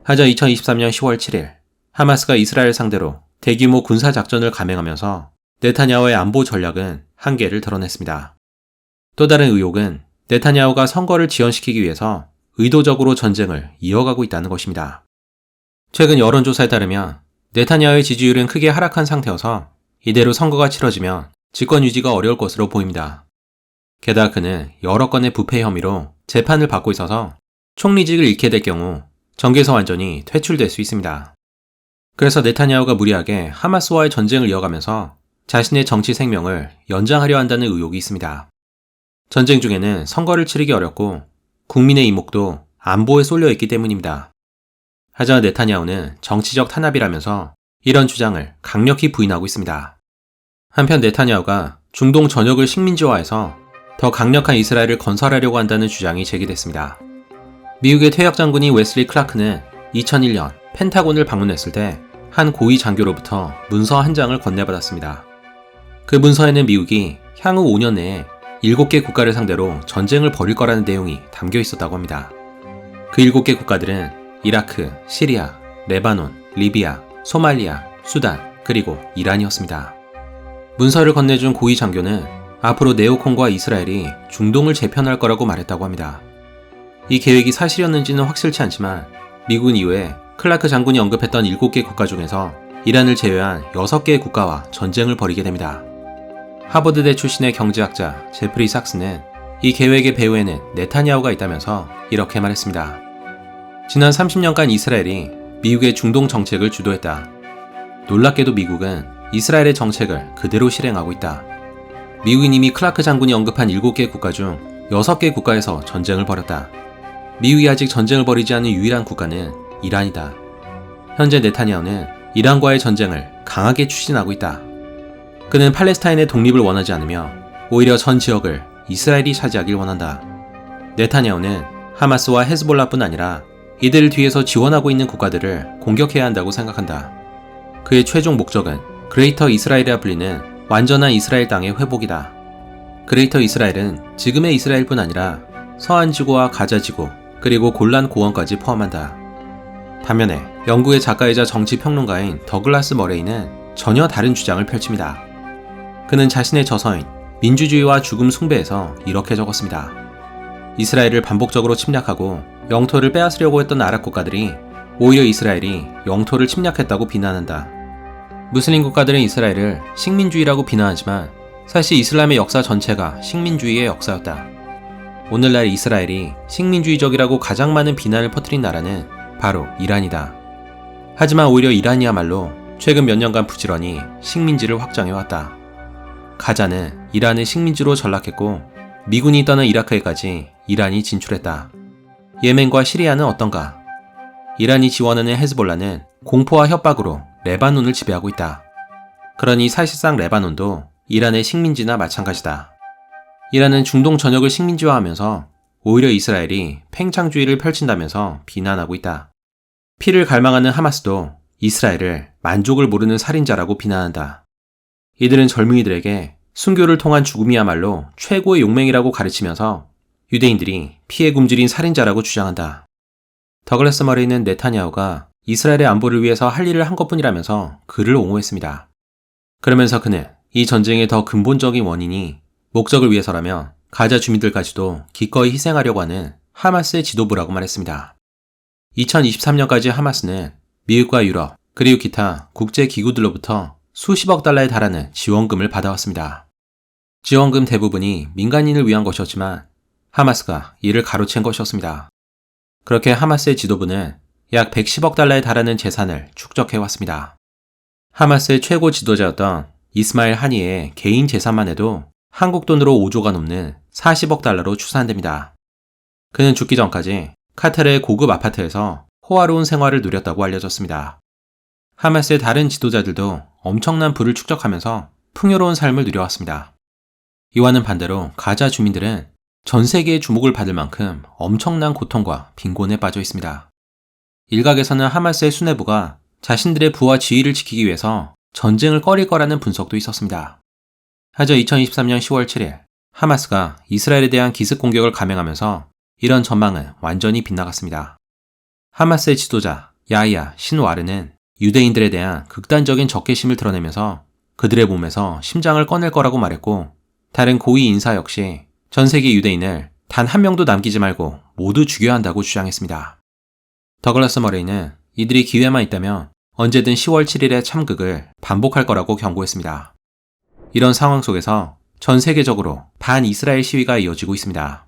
하자 2023년 10월 7일 하마스가 이스라엘 상대로 대규모 군사작전을 감행하면서 네타냐후의 안보 전략은 한계를 드러냈습니다. 또 다른 의혹은 네타냐후가 선거를 지연시키기 위해서 의도적으로 전쟁을 이어가고 있다는 것입니다. 최근 여론조사에 따르면 네타냐후의 지지율은 크게 하락한 상태여서 이대로 선거가 치러지면 집권 유지가 어려울 것으로 보입니다. 게다가 그는 여러 건의 부패 혐의로 재판을 받고 있어서 총리직을 잃게 될 경우 정계에서 완전히 퇴출될 수 있습니다. 그래서 네타냐후가 무리하게 하마스와의 전쟁을 이어가면서 자신의 정치 생명을 연장하려 한다는 의혹이 있습니다. 전쟁 중에는 선거를 치르기 어렵고 국민의 이목도 안보에 쏠려 있기 때문입니다. 하지만 네타냐후는 정치적 탄압이라면서 이런 주장을 강력히 부인하고 있습니다. 한편 네타냐후가 중동 전역을 식민지화해서 더 강력한 이스라엘을 건설하려고 한다는 주장이 제기됐습니다. 미국의 퇴역 장군이 웨슬리 클라크는 2001년 펜타곤을 방문했을 때 한 고위 장교로부터 문서 한 장을 건네받았습니다. 그 문서에는 미국이 향후 5년 내에 7개 국가를 상대로 전쟁을 벌일 거라는 내용이 담겨 있었다고 합니다. 그 7개 국가들은 이라크, 시리아, 레바논, 리비아, 소말리아, 수단, 그리고 이란이었습니다. 문서를 건네준 고위 장교는 앞으로 네오콘과 이스라엘이 중동을 재편할 거라고 말했다고 합니다. 이 계획이 사실이었는지는 확실치 않지만 미국은 이후에 클라크 장군이 언급했던 7개 국가 중에서 이란을 제외한 6개의 국가와 전쟁을 벌이게 됩니다. 하버드대 출신의 경제학자 제프리 삭스는 이 계획의 배후에는 네타냐후가 있다면서 이렇게 말했습니다. 지난 30년간 이스라엘이 미국의 중동 정책을 주도했다. 놀랍게도 미국은 이스라엘의 정책을 그대로 실행하고 있다. 미국은 이미 클라크 장군이 언급한 7개 국가 중 6개 국가에서 전쟁을 벌였다. 미국이 아직 전쟁을 벌이지 않은 유일한 국가는 이란이다. 현재 네타냐후는 이란과의 전쟁을 강하게 추진하고 있다. 그는 팔레스타인의 독립을 원하지 않으며 오히려 전 지역을 이스라엘이 차지하길 원한다. 네타냐후는 하마스와 헤즈볼라뿐 아니라 이들을 뒤에서 지원하고 있는 국가들을 공격해야 한다고 생각한다. 그의 최종 목적은 그레이터 이스라엘이라 불리는 완전한 이스라엘 땅의 회복이다. 그레이터 이스라엘은 지금의 이스라엘뿐 아니라 서한지구와 가자지구, 그리고 골란 고원까지 포함한다. 반면에 영국의 작가이자 정치평론가인 더글라스 머레이는 전혀 다른 주장을 펼칩니다. 그는 자신의 저서인 민주주의와 죽음 숭배에서 이렇게 적었습니다. 이스라엘을 반복적으로 침략하고 영토를 빼앗으려고 했던 아랍 국가들이 오히려 이스라엘이 영토를 침략했다고 비난한다. 무슬림 국가들은 이스라엘을 식민주의라고 비난하지만 사실 이슬람의 역사 전체가 식민주의의 역사였다. 오늘날 이스라엘이 식민주의적이라고 가장 많은 비난을 퍼뜨린 나라는 바로 이란이다. 하지만 오히려 이란이야말로 최근 몇 년간 부지런히 식민지를 확장해왔다. 가자는 이란의 식민지로 전락했고 미군이 떠난 이라크에까지 이란이 진출했다. 예멘과 시리아는 어떤가? 이란이 지원하는 헤즈볼라는 공포와 협박으로 레바논을 지배하고 있다. 그러니 사실상 레바논도 이란의 식민지나 마찬가지다. 이란은 중동 전역을 식민지화하면서 오히려 이스라엘이 팽창주의를 펼친다면서 비난하고 있다. 피를 갈망하는 하마스도 이스라엘을 만족을 모르는 살인자라고 비난한다. 이들은 젊은이들에게 순교를 통한 죽음이야말로 최고의 용맹이라고 가르치면서 유대인들이 피에 굶주린 살인자라고 주장한다. 더글라스 머레이는 네타냐후가 이스라엘의 안보를 위해서 할 일을 한 것뿐이라면서 그를 옹호했습니다. 그러면서 그는 이 전쟁의 더 근본적인 원인이 목적을 위해서라면 가자 주민들까지도 기꺼이 희생하려고 하는 하마스의 지도부라고 말했습니다. 2023년까지 하마스는 미국과 유럽 그리고 기타 국제기구들로부터 수십억 달러에 달하는 지원금을 받아왔습니다. 지원금 대부분이 민간인을 위한 것이었지만 하마스가 이를 가로챈 것이었습니다. 그렇게 하마스의 지도부는 약 110억 달러에 달하는 재산을 축적해왔습니다. 하마스의 최고 지도자였던 이스마일 하니의 개인 재산만 해도 한국 돈으로 5조가 넘는 40억 달러로 추산됩니다. 그는 죽기 전까지 카타르의 고급 아파트에서 호화로운 생활을 누렸다고 알려졌습니다. 하마스의 다른 지도자들도 엄청난 부를 축적하면서 풍요로운 삶을 누려왔습니다. 이와는 반대로 가자 주민들은 전 세계의 주목을 받을 만큼 엄청난 고통과 빈곤에 빠져 있습니다. 일각에서는 하마스의 수뇌부가 자신들의 부와 지위를 지키기 위해서 전쟁을 꺼릴 거라는 분석도 있었습니다. 하지만 2023년 10월 7일 하마스가 이스라엘에 대한 기습 공격을 감행하면서 이런 전망은 완전히 빗나갔습니다. 하마스의 지도자 야히야 신와르는 유대인들에 대한 극단적인 적개심을 드러내면서 그들의 몸에서 심장을 꺼낼 거라고 말했고, 다른 고위 인사 역시 전 세계 유대인을 단 한 명도 남기지 말고 모두 죽여야 한다고 주장했습니다. 더글라스 머레이는 이들이 기회만 있다면 언제든 10월 7일의 참극을 반복할 거라고 경고했습니다. 이런 상황 속에서 전 세계적으로 반이스라엘 시위가 이어지고 있습니다.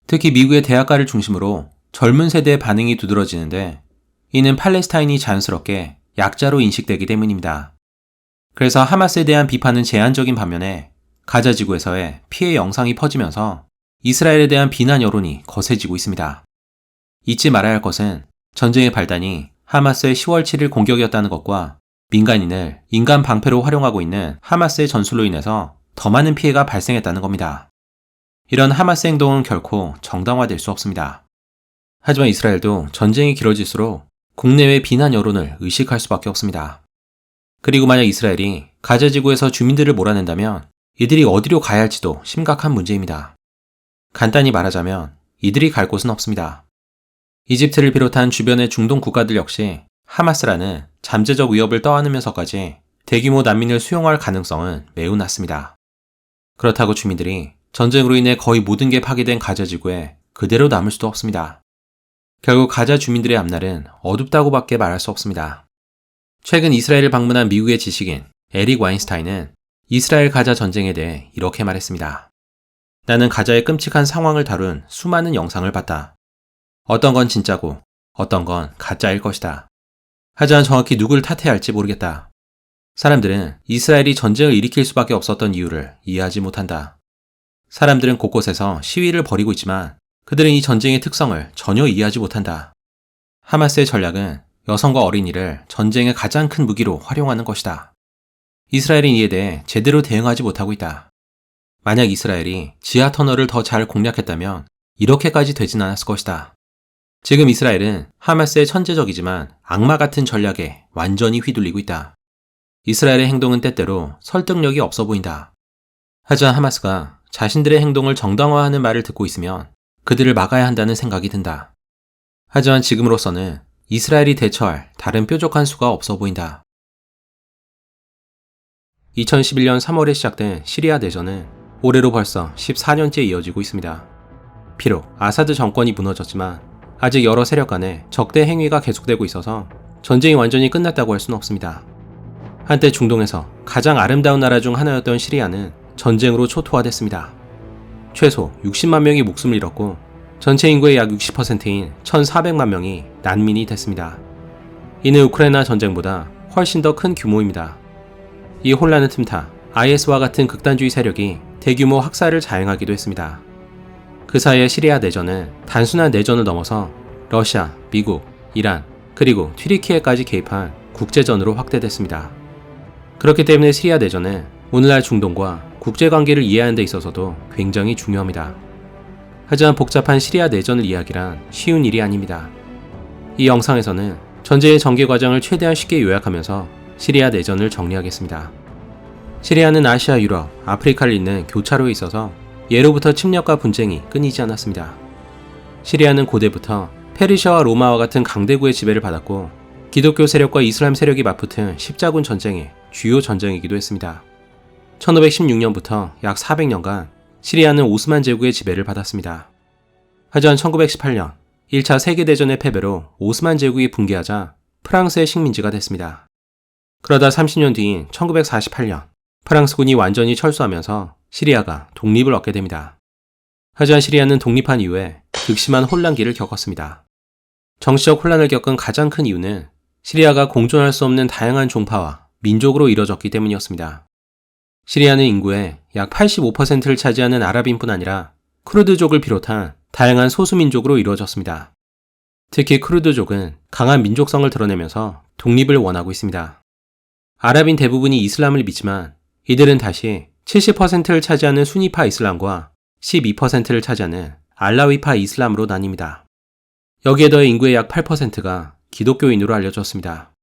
특히 미국의 대학가를 중심으로 젊은 세대의 반응이 두드러지는데, 이는 팔레스타인이 자연스럽게 약자로 인식되기 때문입니다. 그래서 하마스에 대한 비판은 제한적인 반면에 가자 지구에서의 피해 영상이 퍼지면서 이스라엘에 대한 비난 여론이 거세지고 있습니다. 잊지 말아야 할 것은 전쟁의 발단이 하마스의 10월 7일 공격이었다는 것과 민간인을 인간 방패로 활용하고 있는 하마스의 전술로 인해서 더 많은 피해가 발생했다는 겁니다. 이런 하마스 행동은 결코 정당화될 수 없습니다. 하지만 이스라엘도 전쟁이 길어질수록 국내외 비난 여론을 의식할 수밖에 없습니다. 그리고 만약 이스라엘이 가자 지구에서 주민들을 몰아낸다면 이들이 어디로 가야 할지도 심각한 문제입니다. 간단히 말하자면 이들이 갈 곳은 없습니다. 이집트를 비롯한 주변의 중동 국가들 역시 하마스라는 잠재적 위협을 떠안으면서까지 대규모 난민을 수용할 가능성은 매우 낮습니다. 그렇다고 주민들이 전쟁으로 인해 거의 모든 게 파괴된 가자 지구에 그대로 남을 수도 없습니다. 결국 가자 주민들의 앞날은 어둡다고밖에 말할 수 없습니다. 최근 이스라엘을 방문한 미국의 지식인 에릭 와인스타인은 이스라엘 가자 전쟁에 대해 이렇게 말했습니다. 나는 가자의 끔찍한 상황을 다룬 수많은 영상을 봤다. 어떤 건 진짜고 어떤 건 가짜일 것이다. 하지만 정확히 누굴 탓해야 할지 모르겠다. 사람들은 이스라엘이 전쟁을 일으킬 수밖에 없었던 이유를 이해하지 못한다. 사람들은 곳곳에서 시위를 벌이고 있지만 그들은 이 전쟁의 특성을 전혀 이해하지 못한다. 하마스의 전략은 여성과 어린이를 전쟁의 가장 큰 무기로 활용하는 것이다. 이스라엘은 이에 대해 제대로 대응하지 못하고 있다. 만약 이스라엘이 지하 터널을 더 잘 공략했다면 이렇게까지 되진 않았을 것이다. 지금 이스라엘은 하마스의 천재적이지만 악마 같은 전략에 완전히 휘둘리고 있다. 이스라엘의 행동은 때때로 설득력이 없어 보인다. 하지만 하마스가 자신들의 행동을 정당화하는 말을 듣고 있으면 그들을 막아야 한다는 생각이 든다. 하지만 지금으로서는 이스라엘이 대처할 다른 뾰족한 수가 없어 보인다. 2011년 3월에 시작된 시리아 내전은 올해로 벌써 14년째 이어지고 있습니다. 비록 아사드 정권이 무너졌지만 아직 여러 세력 간의 적대 행위가 계속되고 있어서 전쟁이 완전히 끝났다고 할 수는 없습니다. 한때 중동에서 가장 아름다운 나라 중 하나였던 시리아는 전쟁으로 초토화됐습니다. 최소 60만 명이 목숨을 잃었고 전체 인구의 약 60%인 1,400만 명이 난민이 됐습니다. 이는 우크라이나 전쟁보다 훨씬 더 큰 규모입니다. 이 혼란을 틈타 IS와 같은 극단주의 세력이 대규모 학살을 자행하기도 했습니다. 그 사이에 시리아 내전은 단순한 내전을 넘어서 러시아, 미국, 이란, 그리고 튀르키예까지 개입한 국제전으로 확대됐습니다. 그렇기 때문에 시리아 내전은 오늘날 중동과 국제관계를 이해하는 데 있어서도 굉장히 중요합니다. 하지만 복잡한 시리아 내전을 이야기란 쉬운 일이 아닙니다. 이 영상에서는 전쟁의 전개 과정을 최대한 쉽게 요약하면서 시리아 내전을 정리하겠습니다. 시리아는 아시아, 유럽, 아프리카를 잇는 교차로에 있어서 예로부터 침략과 분쟁이 끊이지 않았습니다. 시리아는 고대부터 페르시아와 로마와 같은 강대국의 지배를 받았고 기독교 세력과 이슬람 세력이 맞붙은 십자군 전쟁의 주요 전쟁이기도 했습니다. 1516년부터 약 400년간 시리아는 오스만 제국의 지배를 받았습니다. 하지만 1918년 1차 세계대전의 패배로 오스만 제국이 붕괴하자 프랑스의 식민지가 됐습니다. 그러다 30년 뒤인 1948년 프랑스군이 완전히 철수하면서 시리아가 독립을 얻게 됩니다. 하지만 시리아는 독립한 이후에 극심한 혼란기를 겪었습니다. 정치적 혼란을 겪은 가장 큰 이유는 시리아가 공존할 수 없는 다양한 종파와 민족으로 이뤄졌기 때문이었습니다. 시리아는 인구의 약 85%를 차지하는 아랍인뿐 아니라 쿠르드족을 비롯한 다양한 소수민족으로 이루어졌습니다. 특히 쿠르드족은 강한 민족성을 드러내면서 독립을 원하고 있습니다. 아랍인 대부분이 이슬람을 믿지만 이들은 다시 70%를 차지하는 수니파 이슬람과 12%를 차지하는 알라위파 이슬람으로 나뉩니다. 여기에 더해 인구의 약 8%가 기독교인으로 알려졌습니다.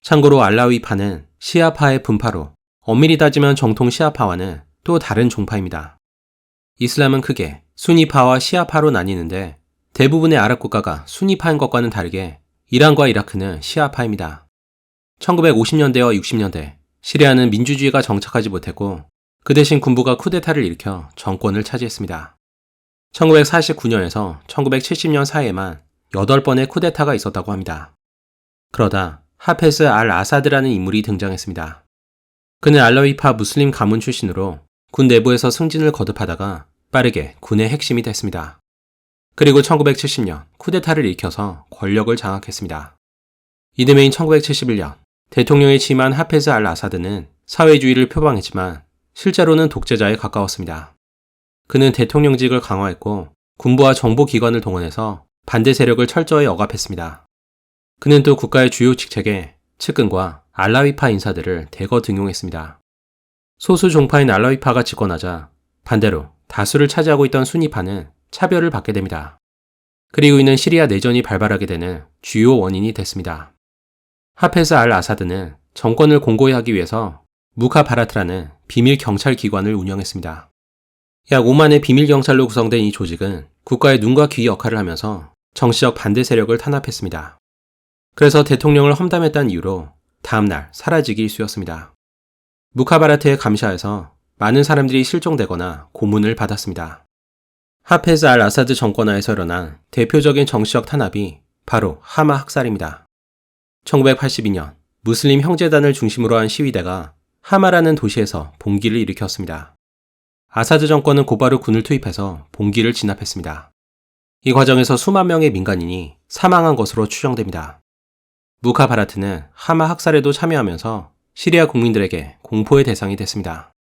참고로 알라위파는 시아파의 분파로 엄밀히 따지면 정통 시아파와는 또 다른 종파입니다. 이슬람은 크게 수니파와 시아파로 나뉘는데 대부분의 아랍 국가가 수니파인 것과는 다르게 이란과 이라크는 시아파입니다. 1950년대와 60년대 시리아는 민주주의가 정착하지 못했고 그 대신 군부가 쿠데타를 일으켜 정권을 차지했습니다. 1949년에서 1970년 사이에만 8번의 쿠데타가 있었다고 합니다. 그러다 하페스 알 아사드라는 인물이 등장했습니다. 그는 알라위파 무슬림 가문 출신으로 군 내부에서 승진을 거듭하다가 빠르게 군의 핵심이 됐습니다. 그리고 1970년 쿠데타를 일으켜서 권력을 장악했습니다. 이듬해인 1971년 대통령에 취임한 하페즈 알 아사드는 사회주의를 표방했지만 실제로는 독재자에 가까웠습니다. 그는 대통령직을 강화했고 군부와 정보기관을 동원해서 반대 세력을 철저히 억압했습니다. 그는 또 국가의 주요 직책에 측근과 알라위파 인사들을 대거 등용했습니다. 소수 종파인 알라위파가 집권하자 반대로 다수를 차지하고 있던 수니파는 차별을 받게 됩니다. 그리고 이는 시리아 내전이 발발하게 되는 주요 원인이 됐습니다. 하페즈 알 아사드는 정권을 공고히 하기 위해서 무카바라트라는 비밀 경찰 기관을 운영했습니다. 약 5만의 비밀 경찰로 구성된 이 조직은 국가의 눈과 귀 역할을 하면서 정치적 반대 세력을 탄압했습니다. 그래서 대통령을 험담했다는 이유로 다음날 사라지기 일쑤였습니다. 무카바라트의 감시하에서 많은 사람들이 실종되거나 고문을 받았습니다. 하페즈 알 아사드 정권하에서 일어난 대표적인 정치적 탄압이 바로 하마 학살입니다. 1982년 무슬림 형제단을 중심으로 한 시위대가 하마라는 도시에서 봉기를 일으켰습니다. 아사드 정권은 곧바로 군을 투입해서 봉기를 진압했습니다. 이 과정에서 수만 명의 민간인이 사망한 것으로 추정됩니다. 무카바라트는 하마 학살에도 참여하면서 시리아 국민들에게 공포의 대상이 됐습니다.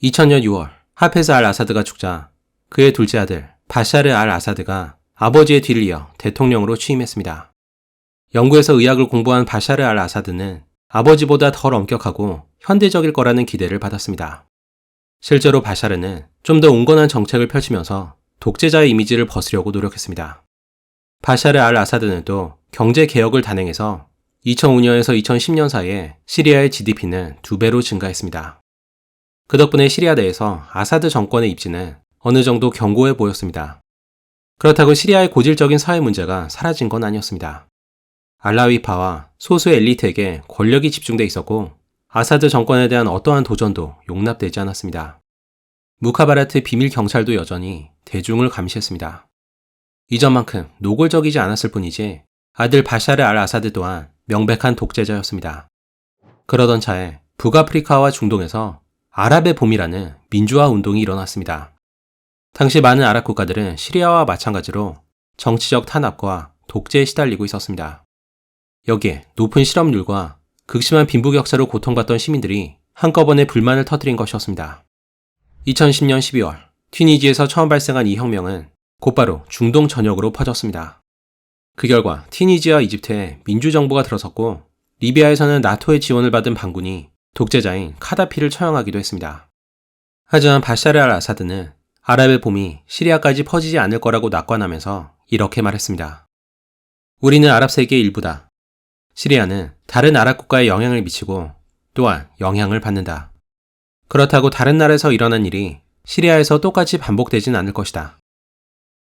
2000년 6월 하페즈 알 아사드가 죽자 그의 둘째 아들 바샤르 알 아사드가 아버지의 뒤를 이어 대통령으로 취임했습니다. 영국에서 의학을 공부한 바샤르 알 아사드는 아버지보다 덜 엄격하고 현대적일 거라는 기대를 받았습니다. 실제로 바샤르는 좀 더 온건한 정책을 펼치면서 독재자의 이미지를 벗으려고 노력했습니다. 바샤르 알 아사드는 또 경제 개혁을 단행해서 2005년에서 2010년 사이에 시리아의 GDP는 2배로 증가했습니다. 그 덕분에 시리아 내에서 아사드 정권의 입지는 어느 정도 견고해 보였습니다. 그렇다고 시리아의 고질적인 사회 문제가 사라진 건 아니었습니다. 알라위파와 소수의 엘리트에게 권력이 집중돼 있었고 아사드 정권에 대한 어떠한 도전도 용납되지 않았습니다. 무카바라트 비밀 경찰도 여전히 대중을 감시했습니다. 이전만큼 노골적이지 않았을 뿐이지 아들 바샤르 알 아사드 또한 명백한 독재자였습니다. 그러던 차에 북아프리카와 중동에서 아랍의 봄이라는 민주화 운동이 일어났습니다. 당시 많은 아랍 국가들은 시리아와 마찬가지로 정치적 탄압과 독재에 시달리고 있었습니다. 여기에 높은 실업률과 극심한 빈부격차로 고통받던 시민들이 한꺼번에 불만을 터뜨린 것이었습니다. 2010년 12월 튀니지에서 처음 발생한 이 혁명은 곧바로 중동 전역으로 퍼졌습니다. 그 결과 튀니지와 이집트에 민주정부가 들어섰고 리비아에서는 나토의 지원을 받은 반군이 독재자인 카다피를 처형하기도 했습니다. 하지만 바샤르 알 아사드는 아랍의 봄이 시리아까지 퍼지지 않을 거라고 낙관하면서 이렇게 말했습니다. 우리는 아랍 세계의 일부다. 시리아는 다른 아랍 국가에 영향을 미치고 또한 영향을 받는다. 그렇다고 다른 나라에서 일어난 일이 시리아에서 똑같이 반복되진 않을 것이다.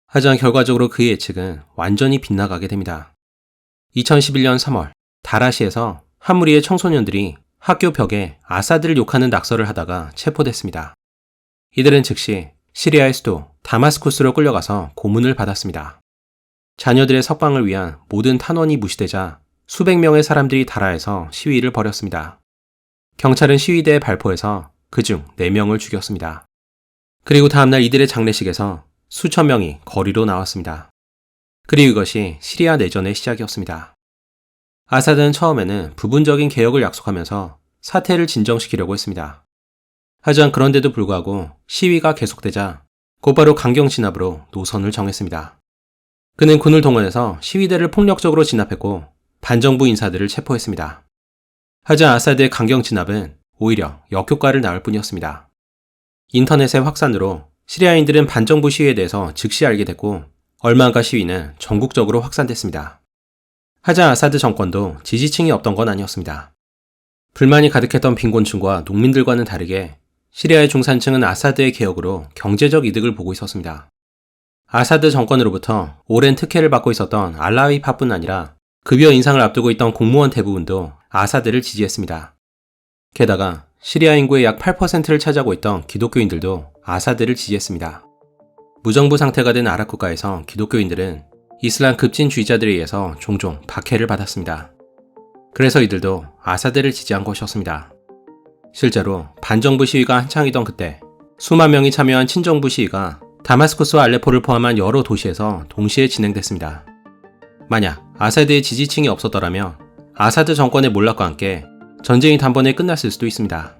하지만 결과적으로 그의 예측은 완전히 빗나가게 됩니다. 2011년 3월 다라시에서 한 무리의 청소년들이 학교 벽에 아사드를 욕하는 낙서를 하다가 체포됐습니다. 이들은 즉시 시리아의 수도 다마스쿠스로 끌려가서 고문을 받았습니다. 자녀들의 석방을 위한 모든 탄원이 무시되자 수백 명의 사람들이 다라에서 시위를 벌였습니다. 경찰은 시위대의 발포에서 그중 4명을 죽였습니다. 그리고 다음날 이들의 장례식에서 수천 명이 거리로 나왔습니다. 그리고 이것이 시리아 내전의 시작이었습니다. 아사드는 처음에는 부분적인 개혁을 약속하면서 사태를 진정시키려고 했습니다. 하지만 그런데도 불구하고 시위가 계속되자 곧바로 강경 진압으로 노선을 정했습니다. 그는 군을 동원해서 시위대를 폭력적으로 진압했고 반정부 인사들을 체포했습니다. 하지만 아사드의 강경 진압은 오히려 역효과를 낳을 뿐이었습니다. 인터넷의 확산으로 시리아인들은 반정부 시위에 대해서 즉시 알게 됐고 얼마 안가 시위는 전국적으로 확산됐습니다. 하지만 아사드 정권도 지지층이 없던 건 아니었습니다. 불만이 가득했던 빈곤층과 농민들과는 다르게 시리아의 중산층은 아사드의 개혁으로 경제적 이득을 보고 있었습니다. 아사드 정권으로부터 오랜 특혜를 받고 있었던 알라위파뿐 아니라 급여 인상을 앞두고 있던 공무원 대부분도 아사드를 지지했습니다. 게다가 시리아 인구의 약 8%를 차지하고 있던 기독교인들도 아사드를 지지했습니다. 무정부 상태가 된 아랍 국가에서 기독교인들은 이슬람 급진주의자들에 의해서 종종 박해를 받았습니다. 그래서 이들도 아사드를 지지한 것이었습니다. 실제로 반정부 시위가 한창이던 그때 수만 명이 참여한 친정부 시위가 다마스쿠스와 알레포를 포함한 여러 도시에서 동시에 진행됐습니다. 만약 아사드의 지지층이 없었더라면 아사드 정권의 몰락과 함께 전쟁이 단번에 끝났을 수도 있습니다.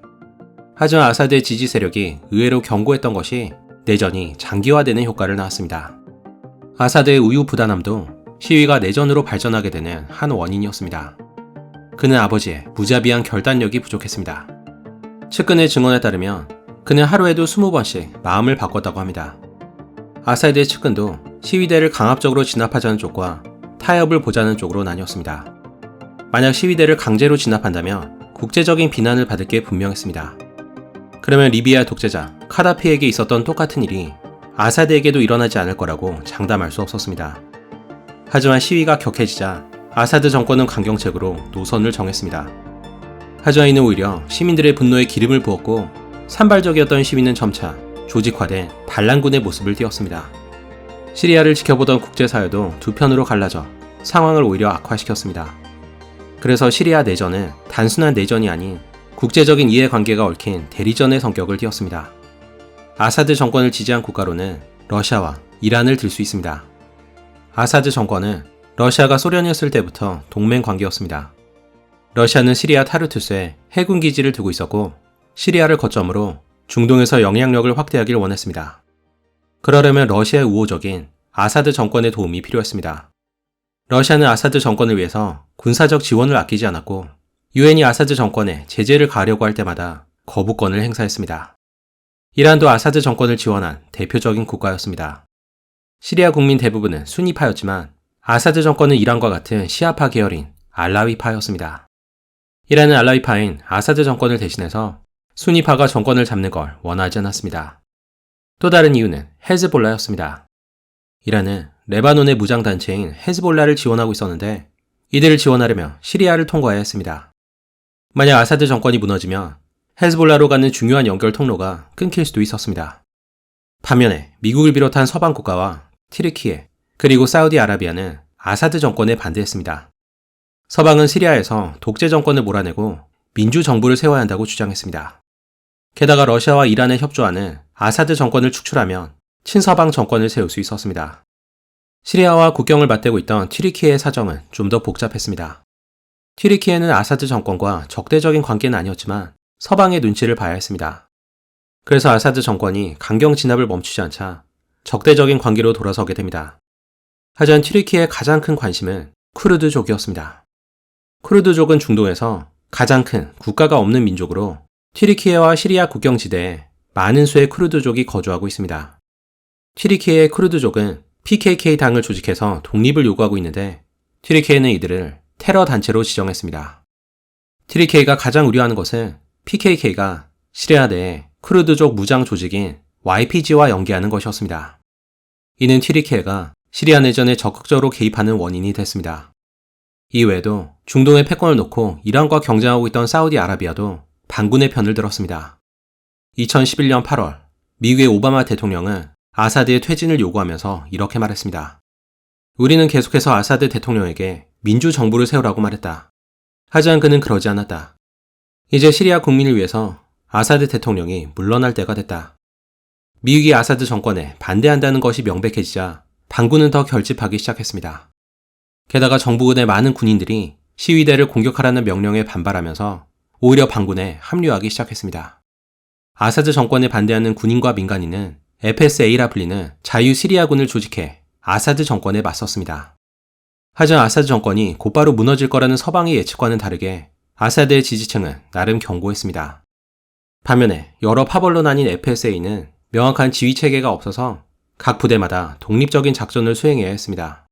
하지만 아사드의 지지 세력이 의외로 견고했던 것이 내전이 장기화되는 효과를 낳았습니다. 아사드의 우유부단함도 시위가 내전으로 발전하게 되는 한 원인이었습니다. 그는 아버지의 무자비한 결단력이 부족했습니다. 측근의 증언에 따르면 그는 하루에도 20번씩 마음을 바꿨다고 합니다. 아사드의 측근도 시위대를 강압적으로 진압하자는 쪽과 타협을 보자는 쪽으로 나뉘었습니다. 만약 시위대를 강제로 진압한다면 국제적인 비난을 받을 게 분명했습니다. 그러면 리비아 독재자 카다피에게 있었던 똑같은 일이 아사드에게도 일어나지 않을 거라고 장담할 수 없었습니다. 하지만 시위가 격해지자 아사드 정권은 강경책으로 노선을 정했습니다. 하지만 이는 오히려 시민들의 분노에 기름을 부었고 산발적이었던 시위는 점차 조직화된 반란군의 모습을 띄었습니다. 시리아를 지켜보던 국제사회도 두 편으로 갈라져 상황을 오히려 악화시켰습니다. 그래서 시리아 내전은 단순한 내전이 아닌 국제적인 이해관계가 얽힌 대리전의 성격을 띄었습니다. 아사드 정권을 지지한 국가로는 러시아와 이란을 들 수 있습니다. 아사드 정권은 러시아가 소련이었을 때부터 동맹 관계였습니다. 러시아는 시리아 타르투스에 해군 기지를 두고 있었고 시리아를 거점으로 중동에서 영향력을 확대하길 원했습니다. 그러려면 러시아의 우호적인 아사드 정권의 도움이 필요했습니다. 러시아는 아사드 정권을 위해서 군사적 지원을 아끼지 않았고 유엔이 아사드 정권에 제재를 가하려고 할 때마다 거부권을 행사했습니다. 이란도 아사드 정권을 지원한 대표적인 국가였습니다. 시리아 국민 대부분은 순니파였지만 아사드 정권은 이란과 같은 시아파 계열인 알라위파였습니다. 이란은 알라위파인 아사드 정권을 대신해서 순니파가 정권을 잡는 걸 원하지 않았습니다. 또 다른 이유는 헤즈볼라였습니다. 이란은 레바논의 무장단체인 헤즈볼라를 지원하고 있었는데 이들을 지원하려면 시리아를 통과해야 했습니다. 만약 아사드 정권이 무너지면 헤즈볼라로 가는 중요한 연결 통로가 끊길 수도 있었습니다. 반면에 미국을 비롯한 서방 국가와 티르키예 그리고 사우디아라비아는 아사드 정권에 반대했습니다. 서방은 시리아에서 독재 정권을 몰아내고 민주정부를 세워야 한다고 주장했습니다. 게다가 러시아와 이란의 협조안은 아사드 정권을 축출하면 친서방 정권을 세울 수 있었습니다. 시리아와 국경을 맞대고 있던 튀르키예의 사정은 좀 더 복잡했습니다. 튀르키예는 아사드 정권과 적대적인 관계는 아니었지만 서방의 눈치를 봐야 했습니다. 그래서 아사드 정권이 강경 진압을 멈추지 않자 적대적인 관계로 돌아서게 됩니다. 하지만 튀르키예의 가장 큰 관심은 쿠르드족이었습니다. 쿠르드족은 중동에서 가장 큰 국가가 없는 민족으로 튀르키예와 시리아 국경지대에 많은 수의 쿠르드족이 거주하고 있습니다. 튀르키예의 쿠르드족은 PKK 당을 조직해서 독립을 요구하고 있는데 튀르키예는 이들을 테러 단체로 지정했습니다. 튀르키예가 가장 우려하는 것은 PKK가 시리아 내에 쿠르드족 무장 조직인 YPG와 연계하는 것이었습니다. 이는 튀르키예가 시리아 내전에 적극적으로 개입하는 원인이 됐습니다. 이외에도 중동의 패권을 놓고 이란과 경쟁하고 있던 사우디아라비아도 반군의 편을 들었습니다. 2011년 8월 미국의 오바마 대통령은 아사드의 퇴진을 요구하면서 이렇게 말했습니다. 우리는 계속해서 아사드 대통령에게 민주정부를 세우라고 말했다. 하지만 그는 그러지 않았다. 이제 시리아 국민을 위해서 아사드 대통령이 물러날 때가 됐다. 미국이 아사드 정권에 반대한다는 것이 명백해지자 반군은 더 결집하기 시작했습니다. 게다가 정부군의 많은 군인들이 시위대를 공격하라는 명령에 반발하면서 오히려 반군에 합류하기 시작했습니다. 아사드 정권에 반대하는 군인과 민간인은 FSA라 불리는 자유 시리아군을 조직해 아사드 정권에 맞섰습니다. 하지만 아사드 정권이 곧바로 무너질 거라는 서방의 예측과는 다르게 아사드의 지지층은 나름 견고했습니다. 반면에 여러 파벌로 나뉜 FSA는 명확한 지휘체계가 없어서 각 부대마다 독립적인 작전을 수행해야 했습니다.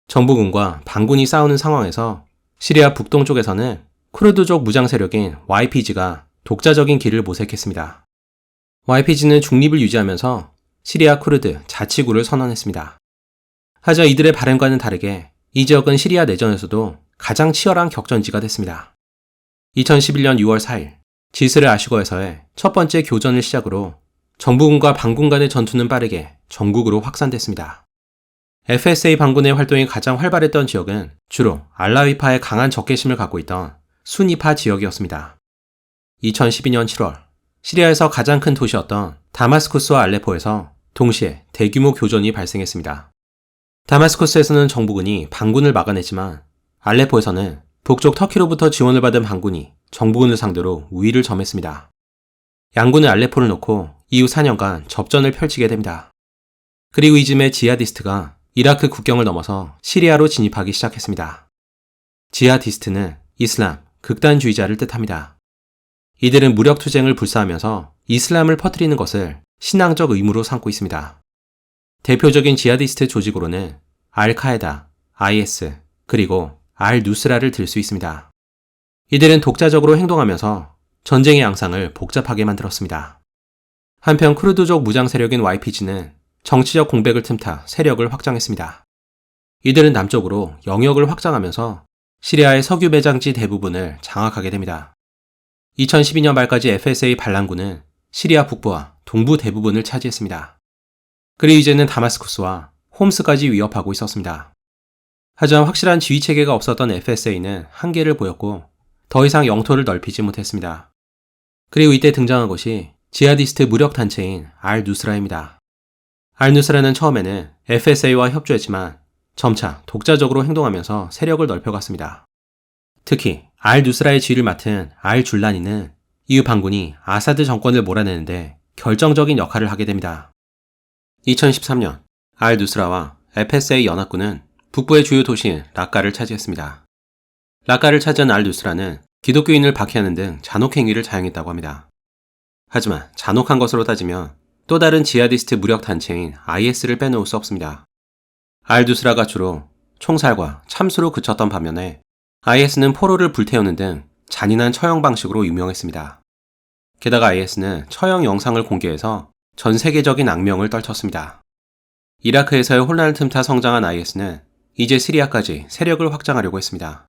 정부군과 반군이 싸우는 상황에서 시리아 북동쪽에서는 쿠르드족 무장 세력인 YPG가 독자적인 길을 모색했습니다. YPG는 중립을 유지하면서 시리아 쿠르드 자치구를 선언했습니다. 하지만 이들의 바람과는 다르게 이 지역은 시리아 내전에서도 가장 치열한 격전지가 됐습니다. 2011년 6월 4일 지스르 아슈거에서의 첫 번째 교전을 시작으로 정부군과 반군 간의 전투는 빠르게 전국으로 확산됐습니다. FSA 반군의 활동이 가장 활발했던 지역은 주로 알라위파의 강한 적개심을 갖고 있던 수니파 지역이었습니다. 2012년 7월 시리아에서 가장 큰 도시였던 다마스쿠스와 알레포에서 동시에 대규모 교전이 발생했습니다. 다마스쿠스에서는 정부군이 반군을 막아냈지만 알레포에서는 북쪽 터키로부터 지원을 받은 반군이 정부군을 상대로 우위를 점했습니다. 양군은 알레포를 놓고 이후 4년간 접전을 펼치게 됩니다. 그리고 이쯤에 지하디스트가 이라크 국경을 넘어서 시리아로 진입하기 시작했습니다. 지하디스트는 이슬람, 극단주의자를 뜻합니다. 이들은 무력투쟁을 불사하면서 이슬람을 퍼뜨리는 것을 신앙적 의무로 삼고 있습니다. 대표적인 지하디스트 조직으로는 알카에다, IS, 그리고 알-누스라를 들 수 있습니다. 이들은 독자적으로 행동하면서 전쟁의 양상을 복잡하게 만들었습니다. 한편 쿠르드족 무장 세력인 YPG는 정치적 공백을 틈타 세력을 확장했습니다. 이들은 남쪽으로 영역을 확장하면서 시리아의 석유 매장지 대부분을 장악하게 됩니다. 2012년 말까지 FSA 반란군은 시리아 북부와 동부 대부분을 차지했습니다. 그리고 이제는 다마스쿠스와 홈스까지 위협하고 있었습니다. 하지만 확실한 지휘체계가 없었던 FSA는 한계를 보였고 더 이상 영토를 넓히지 못했습니다. 그리고 이때 등장한 것이 지하디스트 무력단체인 알-누스라입니다. 알-누스라는 처음에는 FSA와 협조했지만 점차 독자적으로 행동하면서 세력을 넓혀갔습니다. 특히 알-누스라의 지휘를 맡은 알-줄라니는 이후 반군이 아사드 정권을 몰아내는데 결정적인 역할을 하게 됩니다. 2013년 알-누스라와 FSA 연합군은 북부의 주요 도시인 라카를 차지했습니다. 라카를 차지한 알-누스라는 기독교인을 박해하는 등 잔혹행위를 자행했다고 합니다. 하지만 잔혹한 것으로 따지면 또 다른 지하디스트 무력 단체인 IS를 빼놓을 수 없습니다. 알-누스라가 주로 총살과 참수로 그쳤던 반면에 IS는 포로를 불태우는 등 잔인한 처형 방식으로 유명했습니다. 게다가 IS는 처형 영상을 공개해서 전 세계적인 악명을 떨쳤습니다. 이라크에서의 혼란을 틈타 성장한 IS는 이제 시리아까지 세력을 확장하려고 했습니다.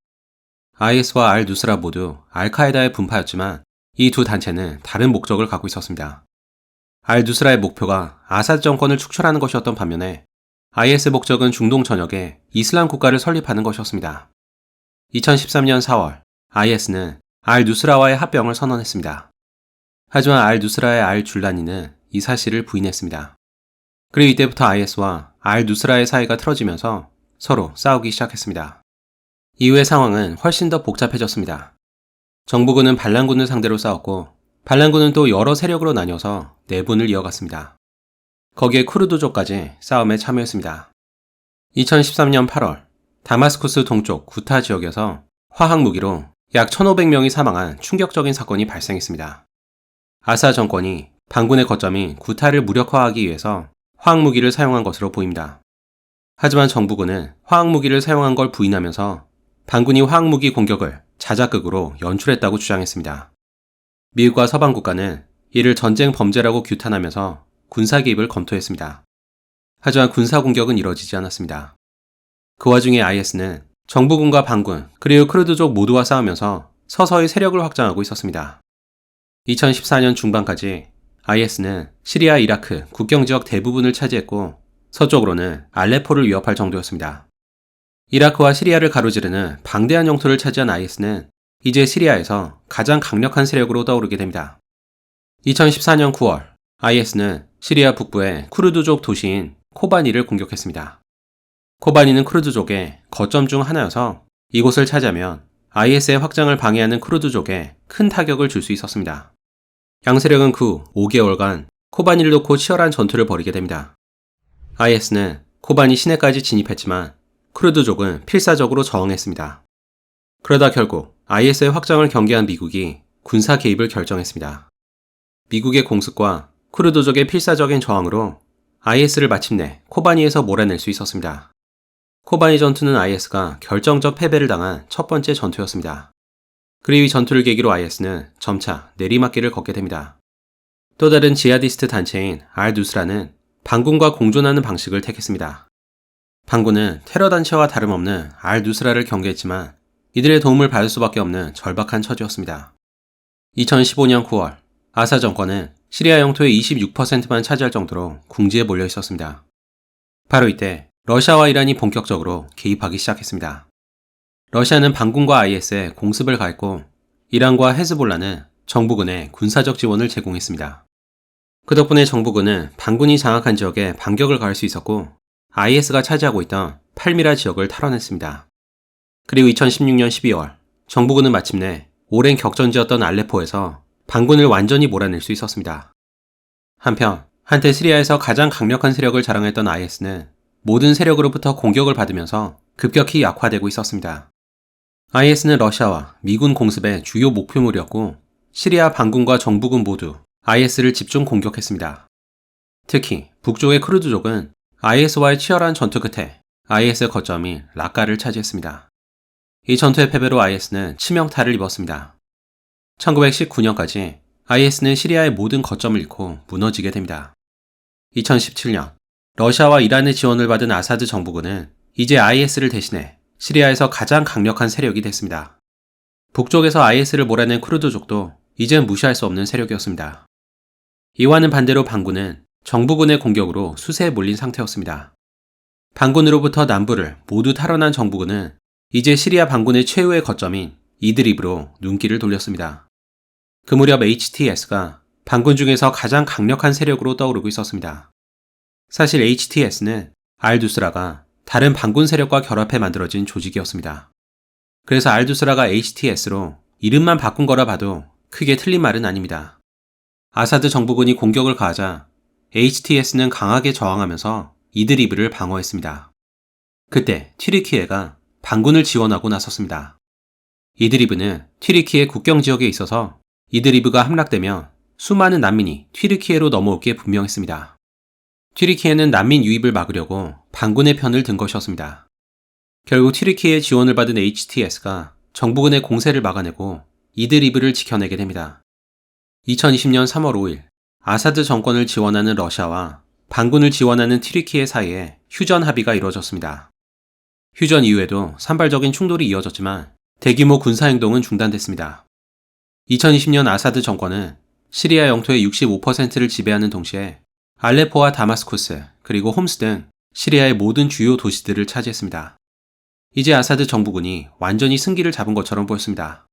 IS와 알-누스라 모두 알카에다의 분파였지만 이 두 단체는 다른 목적을 갖고 있었습니다. 알-누스라의 목표가 아사드 정권을 축출하는 것이었던 반면에 IS의 목적은 중동 전역에 이슬람 국가를 설립하는 것이었습니다. 2013년 4월 IS는 알-누스라와의 합병을 선언했습니다. 하지만 알-누스라의 알-줄라니는 이 사실을 부인했습니다. 그리고 이때부터 IS와 알-누스라의 사이가 틀어지면서 서로 싸우기 시작했습니다. 이후의 상황은 훨씬 더 복잡해졌습니다. 정부군은 반란군을 상대로 싸웠고 반란군은 또 여러 세력으로 나뉘어서 내분을 이어갔습니다. 거기에 쿠르드족까지 싸움에 참여했습니다. 2013년 8월 다마스쿠스 동쪽 구타 지역에서 화학무기로 약 1,500명이 사망한 충격적인 사건이 발생했습니다. 아사 정권이 반군의 거점인 구타를 무력화하기 위해서 화학무기를 사용한 것으로 보입니다. 하지만 정부군은 화학무기를 사용한 걸 부인하면서 반군이 화학무기 공격을 자작극으로 연출했다고 주장했습니다. 미국과 서방 국가는 이를 전쟁 범죄라고 규탄하면서 군사 개입을 검토했습니다. 하지만 군사 공격은 이뤄지지 않았습니다. 그 와중에 IS는 정부군과 반군 그리고 쿠르드족 모두와 싸우면서 서서히 세력을 확장하고 있었습니다. 2014년 중반까지 IS는 시리아 이라크 국경지역 대부분을 차지했고 서쪽으로는 알레포를 위협할 정도였습니다. 이라크와 시리아를 가로지르는 방대한 영토를 차지한 IS는 이제 시리아에서 가장 강력한 세력으로 떠오르게 됩니다. 2014년 9월, IS는 시리아 북부의 쿠르드족 도시인 코바니를 공격했습니다. 코바니는 쿠르드족의 거점 중 하나여서 이곳을 차지하면 IS의 확장을 방해하는 쿠르드족에 큰 타격을 줄 수 있었습니다. 양 세력은 그 후 5개월간 코바니를 놓고 치열한 전투를 벌이게 됩니다. IS는 코바니 시내까지 진입했지만 쿠르드족은 필사적으로 저항했습니다. 그러다 결국 IS의 확장을 경계한 미국이 군사 개입을 결정했습니다. 미국의 공습과 쿠르드족의 필사적인 저항으로 IS를 마침내 코바니에서 몰아낼 수 있었습니다. 코바니 전투는 IS가 결정적 패배를 당한 첫 번째 전투였습니다. 그리고 이 전투를 계기로 IS는 점차 내리막길을 걷게 됩니다. 또 다른 지하디스트 단체인 알-누스라는 반군과 공존하는 방식을 택했습니다. 반군은 테러 단체와 다름없는 알-누스라를 경계했지만 이들의 도움을 받을 수밖에 없는 절박한 처지였습니다. 2015년 9월, 아사 정권은 시리아 영토의 26%만 차지할 정도로 궁지에 몰려 있었습니다. 바로 이때 러시아와 이란이 본격적으로 개입하기 시작했습니다. 러시아는 반군과 IS에 공습을 가했고 이란과 헤즈볼라는 정부군에 군사적 지원을 제공했습니다. 그 덕분에 정부군은 반군이 장악한 지역에 반격을 가할 수 있었고 IS가 차지하고 있던 팔미라 지역을 탈환했습니다. 그리고 2016년 12월 정부군은 마침내 오랜 격전지였던 알레포에서 반군을 완전히 몰아낼 수 있었습니다. 한편 한때 시리아에서 가장 강력한 세력을 자랑했던 IS는 모든 세력으로부터 공격을 받으면서 급격히 약화되고 있었습니다. IS는 러시아와 미군 공습의 주요 목표물이었고 시리아 반군과 정부군 모두 IS를 집중 공격했습니다. 특히 북쪽의 쿠르드족은 IS와의 치열한 전투 끝에 IS의 거점인 라카를 차지했습니다. 이 전투의 패배로 IS는 치명타를 입었습니다. 1919년까지 IS는 시리아의 모든 거점을 잃고 무너지게 됩니다. 2017년 러시아와 이란의 지원을 받은 아사드 정부군은 이제 IS를 대신해 시리아에서 가장 강력한 세력이 됐습니다. 북쪽에서 IS를 몰아낸 쿠르드족도 이젠 무시할 수 없는 세력이었습니다. 이와는 반대로 반군은 정부군의 공격으로 수세에 몰린 상태였습니다. 반군으로부터 남부를 모두 탈환한 정부군은 이제 시리아 반군의 최후의 거점인 이드리브로 눈길을 돌렸습니다. 그 무렵 HTS가 반군 중에서 가장 강력한 세력으로 떠오르고 있었습니다. 사실 HTS는 알-누스라가 다른 반군 세력과 결합해 만들어진 조직이었습니다. 그래서 알-누스라가 HTS로 이름만 바꾼 거라 봐도 크게 틀린 말은 아닙니다. 아사드 정부군이 공격을 가하자 HTS는 강하게 저항하면서 이드리브를 방어했습니다. 그때 튀르키예가 반군을 지원하고 나섰습니다. 이드리브는 튀르키예 국경 지역에 있어서 이드리브가 함락되면 수많은 난민이 튀르키예로 넘어올 게 분명했습니다. 튀르키예는 난민 유입을 막으려고 반군의 편을 든 것이었습니다. 결국 튀르키예의 지원을 받은 HTS가 정부군의 공세를 막아내고 이드리브를 지켜내게 됩니다. 2020년 3월 5일 아사드 정권을 지원하는 러시아와 반군을 지원하는 튀르키예 사이에 휴전 합의가 이루어졌습니다. 휴전 이후에도 산발적인 충돌이 이어졌지만 대규모 군사행동은 중단됐습니다. 2020년 아사드 정권은 시리아 영토의 65%를 지배하는 동시에 알레포와 다마스쿠스 그리고 홈스 등 시리아의 모든 주요 도시들을 차지했습니다. 이제 아사드 정부군이 완전히 승기를 잡은 것처럼 보였습니다.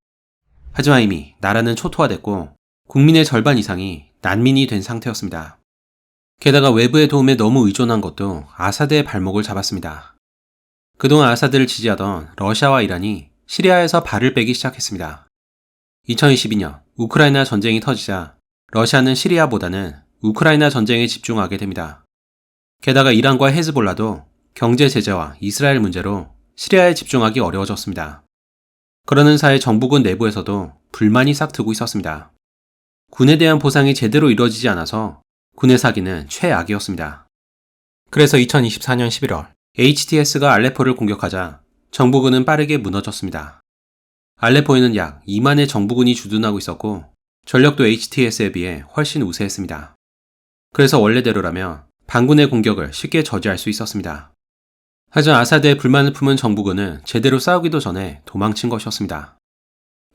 하지만 이미 나라는 초토화됐고 국민의 절반 이상이 난민이 된 상태였습니다. 게다가 외부의 도움에 너무 의존한 것도 아사드의 발목을 잡았습니다. 그동안 아사드를 지지하던 러시아와 이란이 시리아에서 발을 빼기 시작했습니다. 2022년 우크라이나 전쟁이 터지자 러시아는 시리아보다는 우크라이나 전쟁에 집중하게 됩니다. 게다가 이란과 헤즈볼라도 경제 제재와 이스라엘 문제로 시리아에 집중하기 어려워졌습니다. 그러는 사이 정부군 내부에서도 불만이 싹트고 있었습니다. 군에 대한 보상이 제대로 이루어지지 않아서 군의 사기는 최악이었습니다. 그래서 2024년 11월 HTS가 알레포를 공격하자 정부군은 빠르게 무너졌습니다. 알레포에는 약 2만의 정부군이 주둔하고 있었고 전력도 HTS에 비해 훨씬 우세했습니다. 그래서 원래대로라면 반군의 공격을 쉽게 저지할 수 있었습니다. 하지만 아사드의 불만을 품은 정부군은 제대로 싸우기도 전에 도망친 것이었습니다.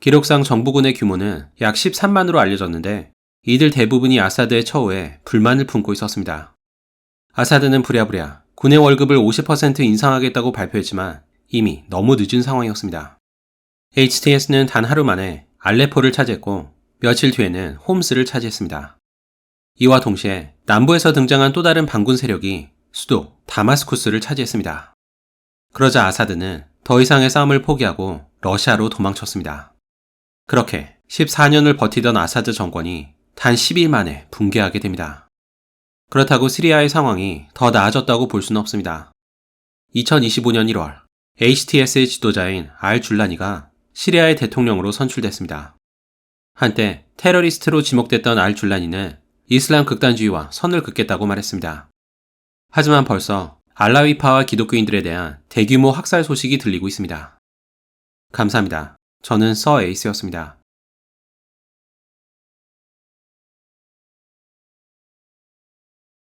기록상 정부군의 규모는 약 13만으로 알려졌는데 이들 대부분이 아사드의 처우에 불만을 품고 있었습니다. 아사드는 부랴부랴 군의 월급을 50% 인상하겠다고 발표했지만 이미 너무 늦은 상황이었습니다. HTS는 단 하루 만에 알레포를 차지했고 며칠 뒤에는 홈스를 차지했습니다. 이와 동시에 남부에서 등장한 또 다른 반군 세력이 수도 다마스쿠스를 차지했습니다. 그러자 아사드는 더 이상의 싸움을 포기하고 러시아로 도망쳤습니다. 그렇게 14년을 버티던 아사드 정권이 단 10일 만에 붕괴하게 됩니다. 그렇다고 시리아의 상황이 더 나아졌다고 볼 수는 없습니다. 2025년 1월 HTS의 지도자인 알-줄라니가 시리아의 대통령으로 선출됐습니다. 한때 테러리스트로 지목됐던 알-줄라니는 이슬람 극단주의와 선을 긋겠다고 말했습니다. 하지만 벌써 알라위파와 기독교인들에 대한 대규모 학살 소식이 들리고 있습니다. 감사합니다. 저는 서 에이스였습니다.